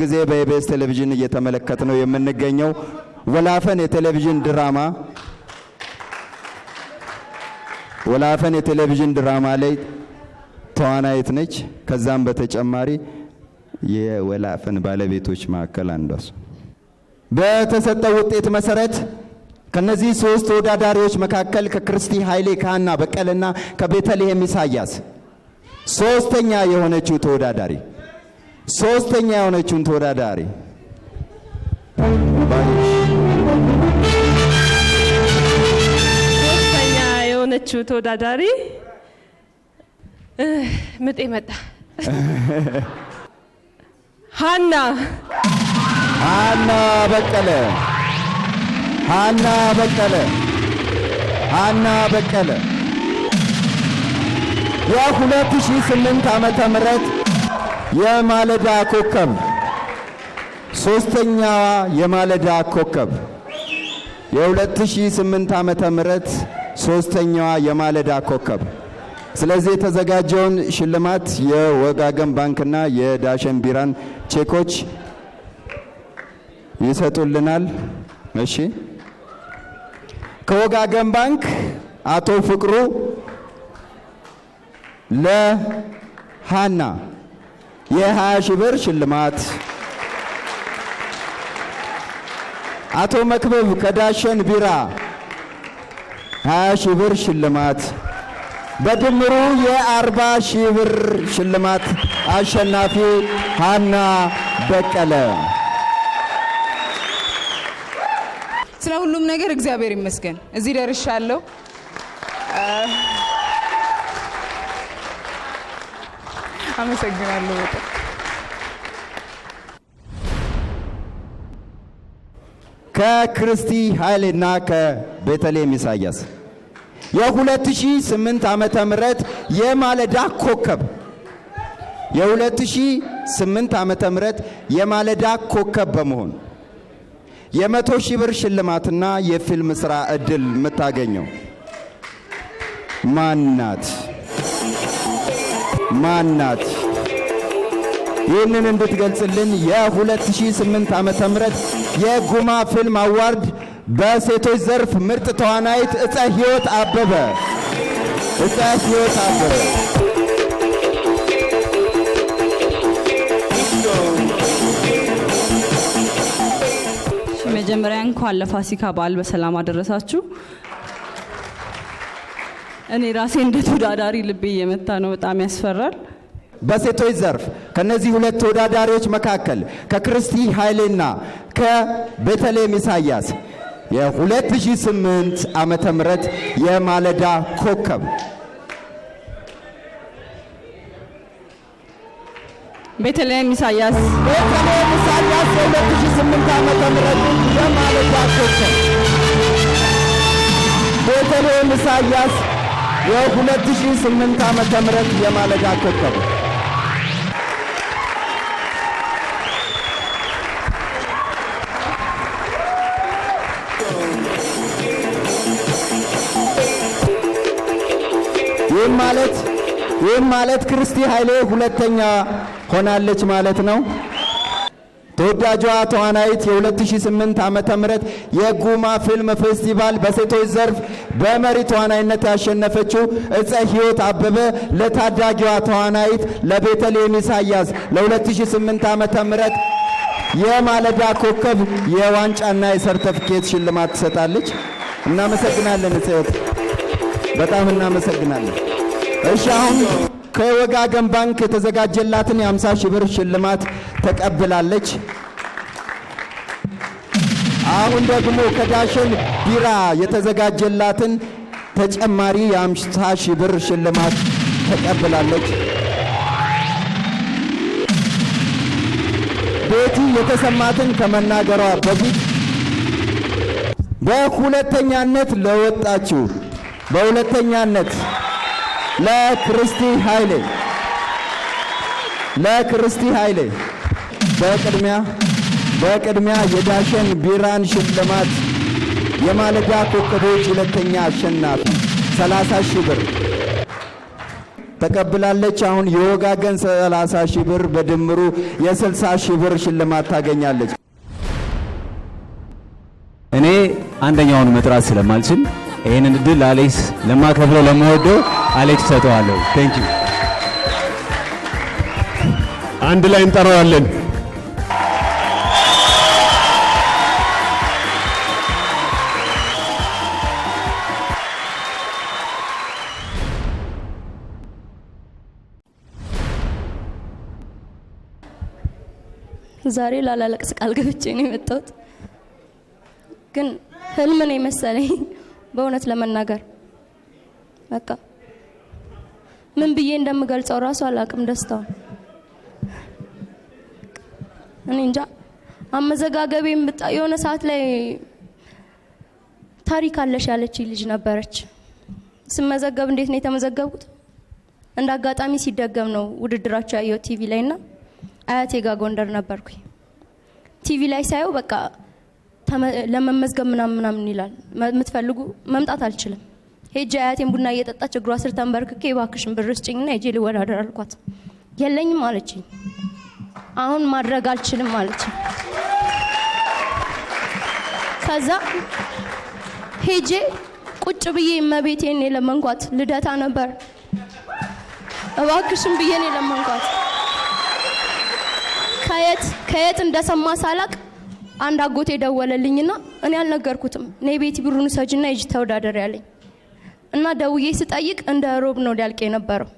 ጊዜ በኢቢኤስ ቴሌቪዥን እየተመለከት ነው የምንገኘው ወላፈን የቴሌቪዥን ድራማ ላይ ተዋናይት ነች። ከዛም በተጨማሪ የወላፈን ባለቤቶች መካከል አንዷ። በተሰጠው ውጤት መሰረት ከነዚህ ሶስት ተወዳዳሪዎች መካከል ከክርስቲ ኃይሌ፣ ከሃና በቀለና ከቤተልሔም ኢሳያስ ሶስተኛ የሆነችውን ተወዳዳሪ ሶስተኛ
የሆነችው ተወዳዳሪ ምጤ መጣ ሃና
በቀለ የ2008 ዓመተ ምህረት የማለዳ ኮከብ ሶስተኛዋ የማለዳ ኮከብ የ2008 ዓመተ ምህረት ሶስተኛዋ የማለዳ ኮከብ። ስለዚህ የተዘጋጀውን ሽልማት የወጋገን ባንክና የዳሽን ቢራን ቼኮች ይሰጡልናል። እሺ፣ ከወጋገን ባንክ አቶ ፍቅሩ ለሃና የ20 ሺህ ብር ሽልማት፣ አቶ መክብብ ከዳሽን ቢራ 20 ሺህ ብር ሽልማት፣ በድምሩ የ40 ሺህ ብር ሽልማት አሸናፊ ሃና በቀለ።
ስለ ሁሉም ነገር እግዚአብሔር ይመስገን እዚህ ደርሻለሁ። አመሰግናለሁ በጣም።
ከክርስቲ ኃይሌና ከቤተልሔም ኢሳያስ የ2008 ዓመተ ምህረት የማለዳ ኮከብ የ2008 ዓመተ ምህረት የማለዳ ኮከብ በመሆን የ100 ሺህ ብር ሽልማትና የፊልም ስራ እድል የምታገኘው ማናት? ይህንን እንድትገልጽልን የ2008 ዓመተ ምህረት የጉማ ፊልም አዋርድ በሴቶች ዘርፍ ምርጥ ተዋናይት እፀ ሕይወት አበበ።
መጀመሪያ እንኳን ለፋሲካ በዓል በሰላም አደረሳችሁ። እኔ ራሴ እንደ ተወዳዳሪ ልቤ እየመታ ነው፣ በጣም ያስፈራል።
በሴቶች ዘርፍ ከነዚህ ሁለት ተወዳዳሪዎች መካከል ከክርስቲ ኃይሌና ከቤተልሔም ኢሳያስ የ2008 ዓመተ ምህረት የማለዳ ኮከብ
ቤተልሔም ኢሳያስ
የ2008 ዓመተ ምህረት የማለዳ ኮከብ ቤተልሔም ኢሳያስ የ2008 ዓመተ ምህረት የማለዳ ኮከብ። ይህም ማለት ክርስቲ ኃይሌ ሁለተኛ ሆናለች ማለት ነው። ተወዳጇ ተዋናይት የ2008 ዓመተ ምህረት የጉማ ፊልም ፌስቲቫል በሴቶች ዘርፍ በመሪ ተዋናይነት ያሸነፈችው እፀ ሕይወት አበበ ለታዳጊዋ ተዋናይት ለቤተልሔም ኢሳያስ ለ2008 ዓመተ ምህረት የማለዳ ኮከብ የዋንጫና የሰርተፊኬት ሽልማት ትሰጣለች። እናመሰግናለን እፀ ሕይወት፣ በጣም እናመሰግናለን። እሺ አሁን ከወጋገን ባንክ የተዘጋጀላትን የ50 ሺህ ብር ሽልማት ተቀብላለች። አሁን ደግሞ ከዳሽን ቢራ የተዘጋጀላትን ተጨማሪ የ50 ሺህ ብር ሽልማት ተቀብላለች። ቤቲ የተሰማትን ከመናገሯ በፊት በሁለተኛነት ለወጣችው በሁለተኛነት ለክርስቲ ኃይሌ በቅድሚያ የዳሽን ቢራን ሽልማት የማለዳ ኮከቦች ሁለተኛ አሸናፊ 30 ሺህ ብር ተቀብላለች። አሁን የወጋገን 30 ሺህ ብር በድምሩ የ60 ሺህ ብር ሽልማት ታገኛለች።
እኔ አንደኛውን መጥራት ስለማልችል ይህንን እድል ለአሌክስ ለማከብረው ለመወደው አሌክስ ሰጠዋለሁ። ቴንክ ዩ።
አንድ ላይ እንጠራዋለን።
ዛሬ ላላለቅስ ቃል ገብቼ ነው የመጣሁት፣ ግን ህልም ነው የመሰለኝ በእውነት ለመናገር በቃ ምን ብዬ እንደምገልጸው ራሱ አላቅም ደስታው። እኔ እንጃ አመዘጋገቤም የሆነ ሰዓት ላይ ታሪክ አለሽ ያለች ልጅ ነበረች። ስመዘገብ እንዴት ነው የተመዘገብኩት? እንደ አጋጣሚ ሲደገም ነው ውድድራቸው ያየው ቲቪ ላይና አያቴ ጋር ጎንደር ነበርኩኝ። ቲቪ ላይ ሳየው በቃ ለመመዝገብ ምናምን ይላል። የምትፈልጉ መምጣት አልችልም። ሄጄ አያቴን ቡና እየጠጣች እግሯ ስር ተንበርክኬ እባክሽን ብር ስጭኝና ሄጄ ልወዳደር አልኳት። የለኝም አለችኝ። አሁን ማድረግ አልችልም አለችኝ። ከዛ ሄጄ ቁጭ ብዬ እመቤቴን የለመንኳት። ልደታ ነበር። እባክሽን ብዬ ነው የለመንኳት። ከየት እንደሰማ ሳላቅ አንድ አጎቴ ደወለልኝና እኔ አልነገርኩትም። ነይ ቤቲ ብሩን ሰጅና ሂጂ ተወዳደር ያለኝ እና ደውዬ ስጠይቅ እንደ ሮብ ነው ሊያልቅ የነበረው።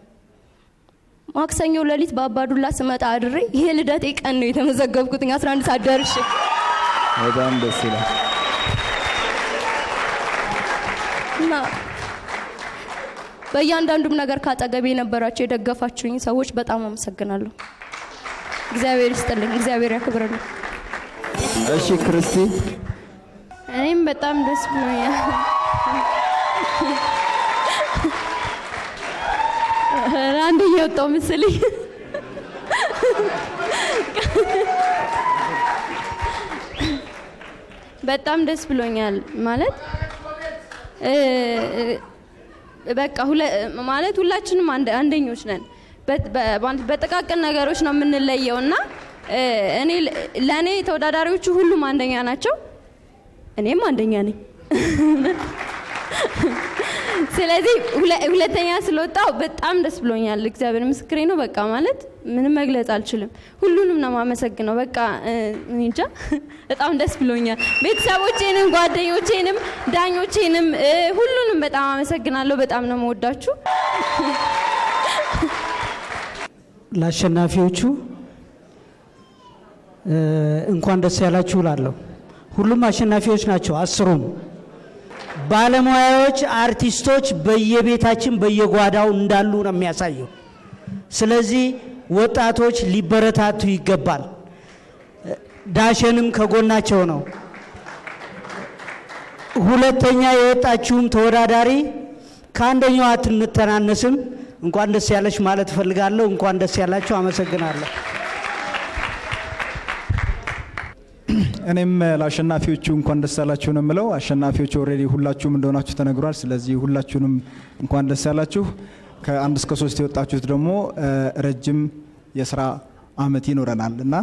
ማክሰኞ ሌሊት በአባዱላ ስመጣ አድሬ ይሄ ልደቴ ቀን ነው የተመዘገብኩት 11 ሰዓት ደርሼ።
በጣም ደስ ይላል።
እና በእያንዳንዱም ነገር ካጠገቤ የነበራችሁ የደገፋችሁኝ ሰዎች በጣም አመሰግናለሁ። እግዚአብሔር ይስጥልኝ፣ እግዚአብሔር ያክብርልኝ።
እሺ ክርስቲ።
እኔም በጣም ደስ ብሎኛል። አንደኛ ወጣው ምስልኝ በጣም ደስ ብሎኛል። ማለት በቃ ማለት ሁላችንም አንደኞች ነን። በጥቃቅን ነገሮች ነው የምንለየውና እኔ ለኔ ተወዳዳሪዎቹ ሁሉም አንደኛ ናቸው፣ እኔም አንደኛ ነኝ። ስለዚህ ሁለተኛ ስለወጣው በጣም ደስ ብሎኛል። እግዚአብሔር ምስክሬ ነው። በቃ ማለት ምንም መግለጽ አልችልም። ሁሉንም ነው ማመሰግነው። በቃ እንጃ በጣም ደስ ብሎኛል። ቤተሰቦቼንም፣ ጓደኞቼንም፣ ዳኞቼንም ሁሉንም በጣም አመሰግናለሁ። በጣም ነው የምወዳችሁ።
ለአሸናፊዎቹ እንኳን ደስ ያላችሁ እላለሁ። ሁሉም አሸናፊዎች ናቸው፣ አስሩም ባለሙያዎች፣ አርቲስቶች በየቤታችን በየጓዳው እንዳሉ ነው የሚያሳየው። ስለዚህ ወጣቶች ሊበረታቱ ይገባል። ዳሸንም ከጎናቸው ነው። ሁለተኛ የወጣችሁም ተወዳዳሪ ከአንደኛው አትተናነስም። እንኳን ደስ ያለሽ ማለት እፈልጋለሁ። እንኳን ደስ ያላችሁ። አመሰግናለሁ።
እኔም ለአሸናፊዎቹ እንኳን ደስ ያላችሁ ነው የምለው። አሸናፊዎቹ ኦልሬዲ ሁላችሁም እንደሆናችሁ ተነግሯል። ስለዚህ ሁላችሁንም እንኳን ደስ ያላችሁ። ከ1 እስከ 3 የወጣችሁት ደግሞ ረጅም የስራ አመት ይኖረናል እና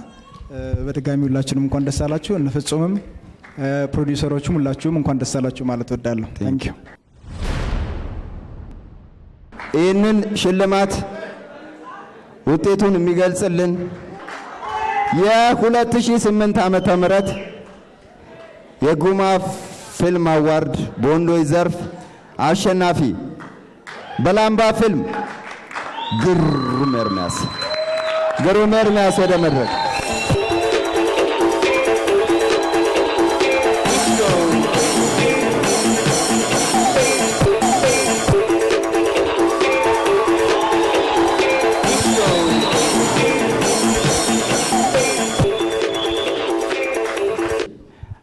በድጋሚ ሁላችሁንም እንኳን ደስ አላችሁ። እንፍጹምም ፕሮዲውሰሮቹም ሁላችሁም እንኳን ደስ አላችሁ ማለት ወዳለሁ። ታንክ ዩ።
ይህንን ሽልማት ውጤቱን የሚገልጽልን የ2008 ዓመተ ምህረት የጉማ ፊልም አዋርድ በወንዶች ዘርፍ አሸናፊ በላምባ ፊልም ግሩም ኤርሚያስ ወደ መድረክ።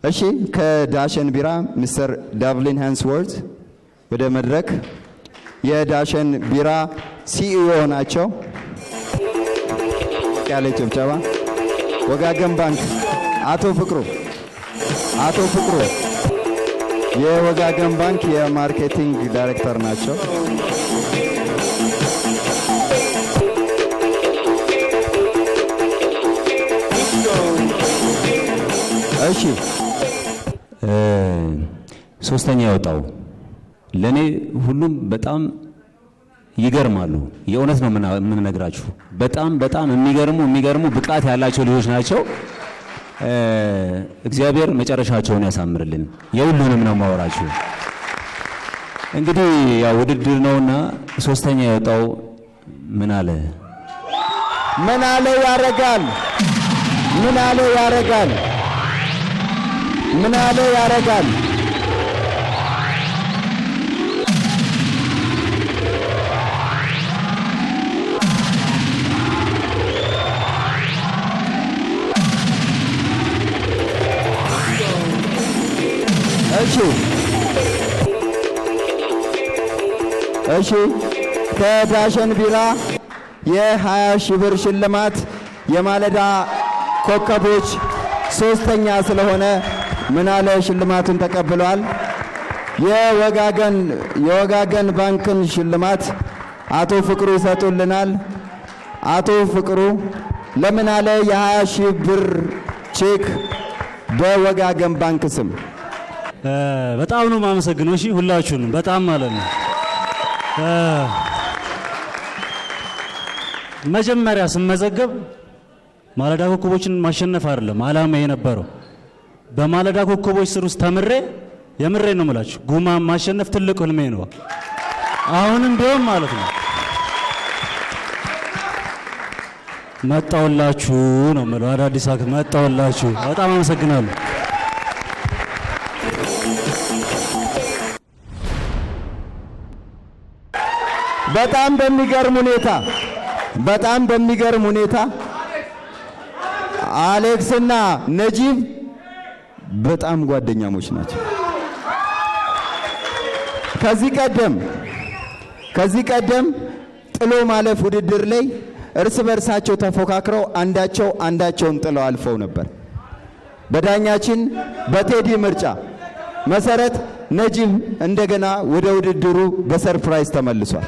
እሺ ከዳሸን ቢራ ሚስተር ዳቭሊን ሃንስወርዝ ወደ መድረክ። የዳሸን ቢራ ሲኢኦ ናቸው። ያለ ጭብጨባ። ወጋገን ባንክ አቶ ፍቅሩ የወጋገን ባንክ የማርኬቲንግ ዳይሬክተር ናቸው። እሺ
ሶስተኛ የወጣው ለኔ ሁሉም በጣም ይገርማሉ። የእውነት ነው የምንነግራችሁ። በጣም የሚገርሙ ብቃት ያላቸው ልጆች ናቸው። እግዚአብሔር መጨረሻቸውን ያሳምርልን። የሁሉንም ነው ማወራችሁ። እንግዲህ ያው ውድድር ነውና ሶስተኛ የወጣው ምን አለ
ያረጋል። እሺ ከዳሸን ቢራ የ20 ሺህ ብር ሽልማት የማለዳ ኮከቦች ሶስተኛ ስለሆነ ምናለ ሽልማቱን ተቀብሏል። የወጋገን ባንክን ሽልማት አቶ ፍቅሩ ይሰጡልናል። አቶ ፍቅሩ ለምናለ የ20 ሺህ ብር ቼክ በወጋገን ባንክ ስም
በጣም ነው ማመሰግነው። እሺ ሁላችሁንም በጣም ማለት ነው። መጀመሪያ ስመዘገብ ማለዳ ኮከቦችን ማሸነፍ አይደለም አላማ የነበረው። በማለዳ ኮከቦች ስር ውስጥ ተምሬ የምሬ ነው የምላችሁ ጉማ ማሸነፍ ትልቅ ህልሜ ነው። አሁንም ቢሆን ማለት ነው መጣውላችሁ ነው የምለው። አዳዲስ አክ መጣውላችሁ። በጣም አመሰግናለሁ።
በጣም በሚገርም ሁኔታ አሌክስና ነጂብ በጣም ጓደኛሞች ናቸው። ከዚህ ቀደም ጥሎ ማለፍ ውድድር ላይ እርስ በርሳቸው ተፎካክረው አንዳቸውን ጥለው አልፈው ነበር። በዳኛችን በቴዲ ምርጫ መሰረት ነጂብ እንደገና ወደ ውድድሩ በሰርፕራይዝ ተመልሷል።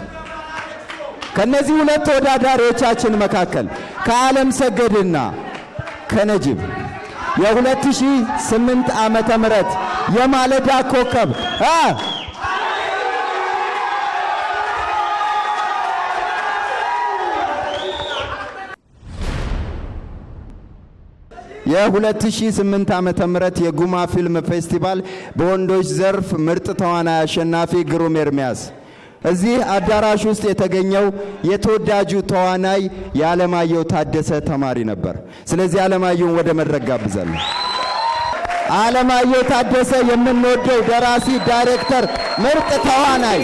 ከነዚህ ሁለት ተወዳዳሪዎቻችን መካከል ከዓለም ሰገድና ከነጂብ የ2008 ዓመተ ምህረት የማለዳ ኮከብ የ2008 ዓመተ ምህረት የጉማ ፊልም ፌስቲቫል በወንዶች ዘርፍ ምርጥ ተዋናይ አሸናፊ ግሩም ኤርሚያስ እዚህ አዳራሽ ውስጥ የተገኘው የተወዳጁ ተዋናይ የዓለማየሁ ታደሰ ተማሪ ነበር። ስለዚህ ዓለማየሁን ወደ መድረክ ጋብዛለሁ። ዓለማየሁ ታደሰ የምንወደው ደራሲ፣ ዳይሬክተር፣ ምርጥ ተዋናይ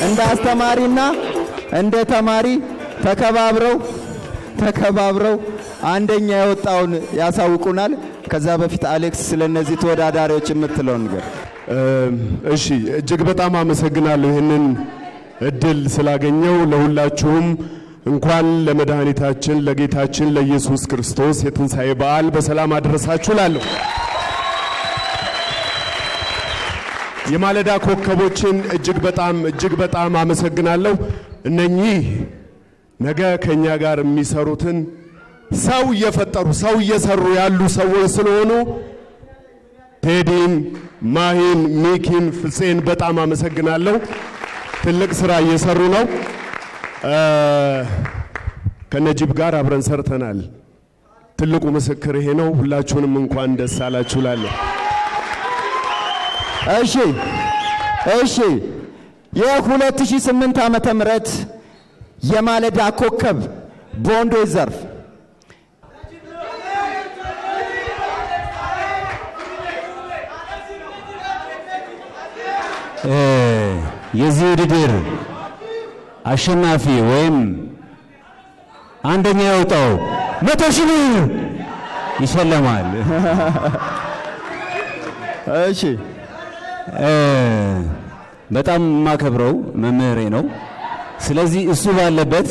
እንደ አስተማሪና እንደ ተማሪ ተከባብረው አንደኛ የወጣውን ያሳውቁናል። ከዛ በፊት አሌክስ ስለነዚህ ተወዳዳሪዎች የምትለው ነገር።
እሺ እጅግ በጣም አመሰግናለሁ ይህንን እድል ስላገኘው። ለሁላችሁም እንኳን ለመድኃኒታችን ለጌታችን ለኢየሱስ ክርስቶስ የትንሣኤ በዓል በሰላም አደረሳችሁ ላለሁ። የማለዳ ኮከቦችን እጅግ በጣም አመሰግናለሁ። እነኚህ ነገ ከኛ ጋር የሚሰሩትን ሰው እየሰሩ ያሉ ሰዎች ስለሆኑ ቴዲን፣ ማሂን፣ ሚኪን፣ ፍፄን በጣም አመሰግናለሁ። ትልቅ ስራ እየሰሩ ነው። ከነጂብ ጋር አብረን ሰርተናል። ትልቁ ምስክር ይሄ ነው። ሁላችሁንም እንኳን ደስ አላችሁ ላለ
እሺ የ2008 ዓመተ ምህረት የማለዳ ኮከብ በወንዶች ዘርፍ
የዚህ ውድድር አሸናፊ ወይም አንደኛ የወጣው 100,000 ብር ይሸለማል።
እሺ
በጣም ማከብረው መምህሬ ነው። ስለዚህ እሱ ባለበት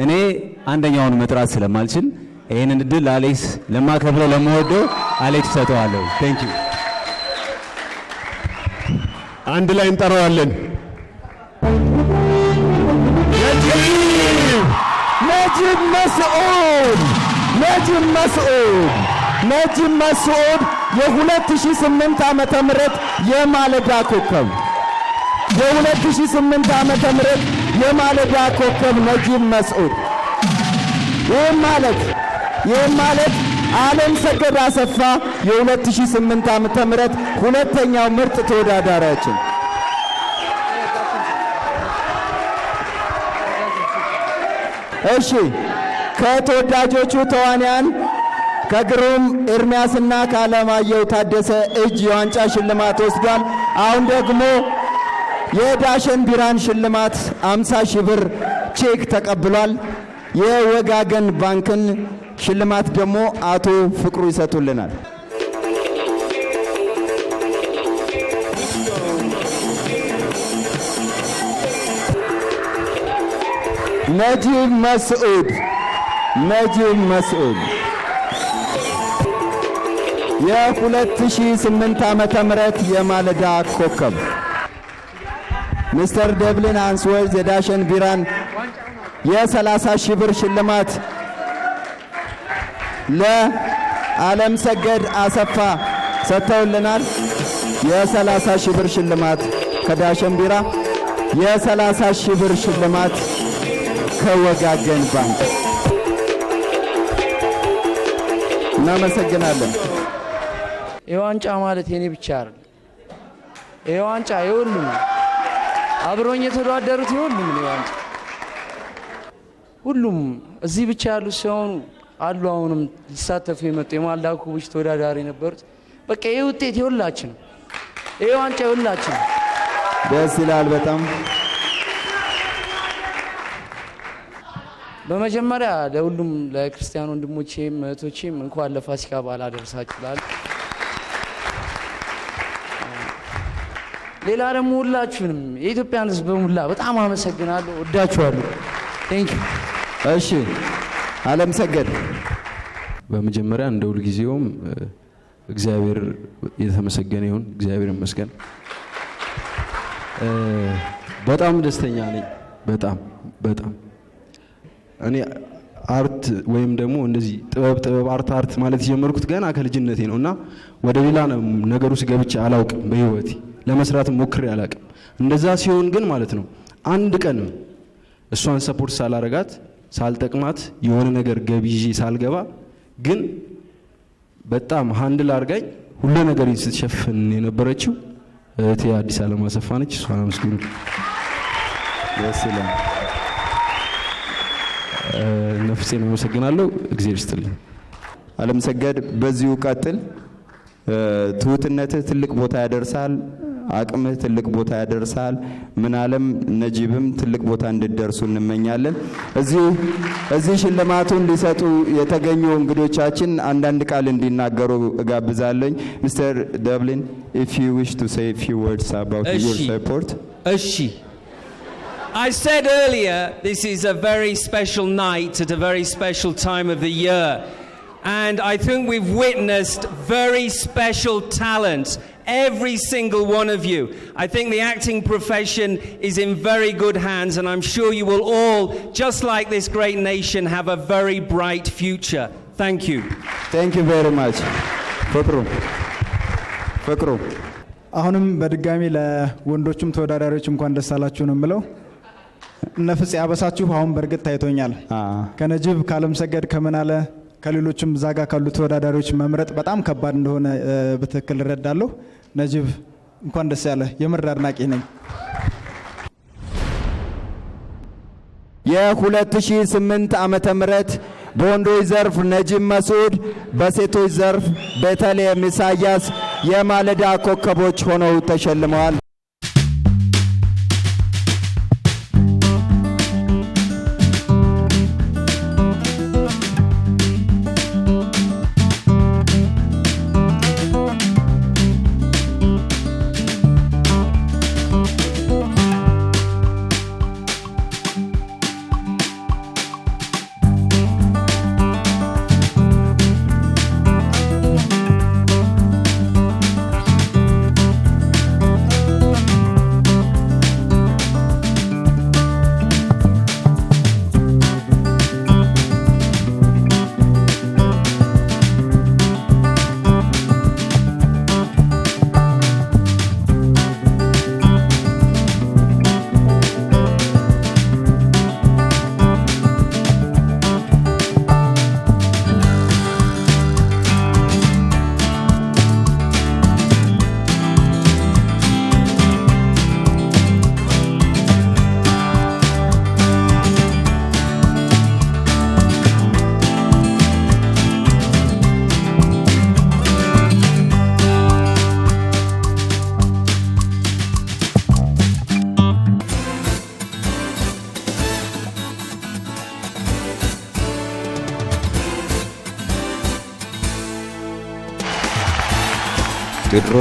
እኔ አንደኛውን መጥራት ስለማልችል ይሄንን እድል አሌክስ ለማከብረው ለመወደው አሌክስ ሰጠዋለሁ። ቴንክ ዩ።
አንድ ላይ እንጠራዋለን።
ነጂብ መስዑድ የ2008 ዓመተ ምህረት የማለዳ ኮከብ የማለዳ ኮከብ ነጂብ መስዑድ። ይህም ማለት ዓለም ሰገድ አሰፋ የ2008 ዓመተ ምህረት ሁለተኛው ምርጥ ተወዳዳሪያችን። እሺ ከተወዳጆቹ ተዋንያን ከግሩም ኤርሚያስና ከአለማየሁ ታደሰ እጅ የዋንጫ ሽልማት ወስዷል። አሁን ደግሞ የዳሸን ቢራን ሽልማት 50,000 ብር ቼክ ተቀብሏል። የወጋገን ባንክን ሽልማት ደግሞ አቶ ፍቅሩ ይሰጡልናል። ነጂብ መስዑድ የ2008 ዓመተ ምህረት የማለዳ ኮከብ። ሚስተር ደብሊን አንስወርዝ የዳሸን ቢራን የ30,000 ብር ሽልማት ለዓለም ሰገድ አሰፋ ሰጥተውልናል። የ30,000 ብር ሽልማት ከዳሸን ቢራ፣ የ30,000 ብር ሽልማት ከወጋገን ባንክ። እናመሰግናለን።
ይህ ዋንጫ ማለት የኔ ብቻ አይደለም። ይህ ዋንጫ የሁሉም አብሮኝ የተወዳደሩት የሁሉም ነው። ዋንጫ ሁሉም እዚህ ብቻ ያሉ ሲሆኑ አሉ። አሁንም ሊሳተፉ የመጡ የማለዳ ኮከቦች ተወዳዳሪ ነበሩት። በቃ ይህ ውጤት የሁላችን፣ ይህ ዋንጫ የሁላችን።
ደስ ይላል በጣም።
በመጀመሪያ ለሁሉም ለክርስቲያን ወንድሞቼም እህቶቼም እንኳን ለፋሲካ በዓል አደረሳችሁ እላለሁ። ሌላ ደግሞ ሁላችሁንም የኢትዮጵያን ሕዝብ በሙላ በጣም አመሰግናለሁ፣ ወዳችኋለሁ። ቴንክ ዩ።
እሺ ዓለም ሰገድ።
በመጀመሪያ እንደ ሁልጊዜውም እግዚአብሔር የተመሰገነ ይሁን። እግዚአብሔር ይመስገን። በጣም ደስተኛ ነኝ። በጣም እኔ አርት ወይም ደግሞ እንደዚህ ጥበብ አርት ማለት የጀመርኩት ገና ከልጅነቴ ነው እና ወደ ሌላ ነገር ውስጥ ገብቼ አላውቅም። በህይወቴ ለመስራትም ሞክሬ አላውቅም። እንደዛ ሲሆን ግን ማለት ነው አንድ ቀን እሷን ሰፖርት ሳላረጋት ሳልጠቅማት የሆነ ነገር ገብይዤ ሳልገባ ግን በጣም ሃንድል አርጋኝ ሁሉ ነገር ስትሸፍን የነበረችው እህቴ አዲስ ዓለም አሰፋ ነች። እሷን አመስግኑ። ደስ ይላል። ነፍሴን አመሰግናለሁ። እግዚአብሔር ይስጥልኝ።
ዓለም ሰገድ በዚሁ ቀጥል። ትሁትነትህ ትልቅ ቦታ ያደርሳል። አቅምህ ትልቅ ቦታ ያደርሳል። ምናለም ነጂብም ትልቅ ቦታ እንድትደርሱ እንመኛለን። እዚህ ሽልማቱን ሊሰጡ የተገኙ እንግዶቻችን አንዳንድ ቃል እንዲናገሩ እጋብዛለሁ። ሚስተር ደብሊን if you wish to say a few words about your support.
I said earlier, this is a very special night at a very special time of the year. And I think we've witnessed very special talent Every single one of you. I think the acting profession is in very good hands, and I'm sure you will all, just like this great nation, have a very bright future. Thank you.
Thank you very much. ፍቅሩ
አሁንም በድጋሚ ለወንዶቹም ተወዳዳሪዎች እንኳን ደስ አላችሁ ነው የምለው። ነፍስ ያበሳችሁ አሁን በርግጥ ታይቶኛል። ከነጅብ ካለም ሰገድ ከመናለ ከሌሎችም ዛጋ ካሉ ተወዳዳሪዎች መምረጥ በጣም ከባድ እንደሆነ በትክክል እረዳለሁ። ነጅብ እንኳን ደስ ያለ የምር አድናቂ ነኝ።
የ2008 ዓመተ ምህረት በወንዶች ዘርፍ ነጅብ መስዑድ፣ በሴቶች ዘርፍ ቤተልሔም ኢሳያስ የማለዳ ኮከቦች ሆነው ተሸልመዋል። ቴዎድሮስ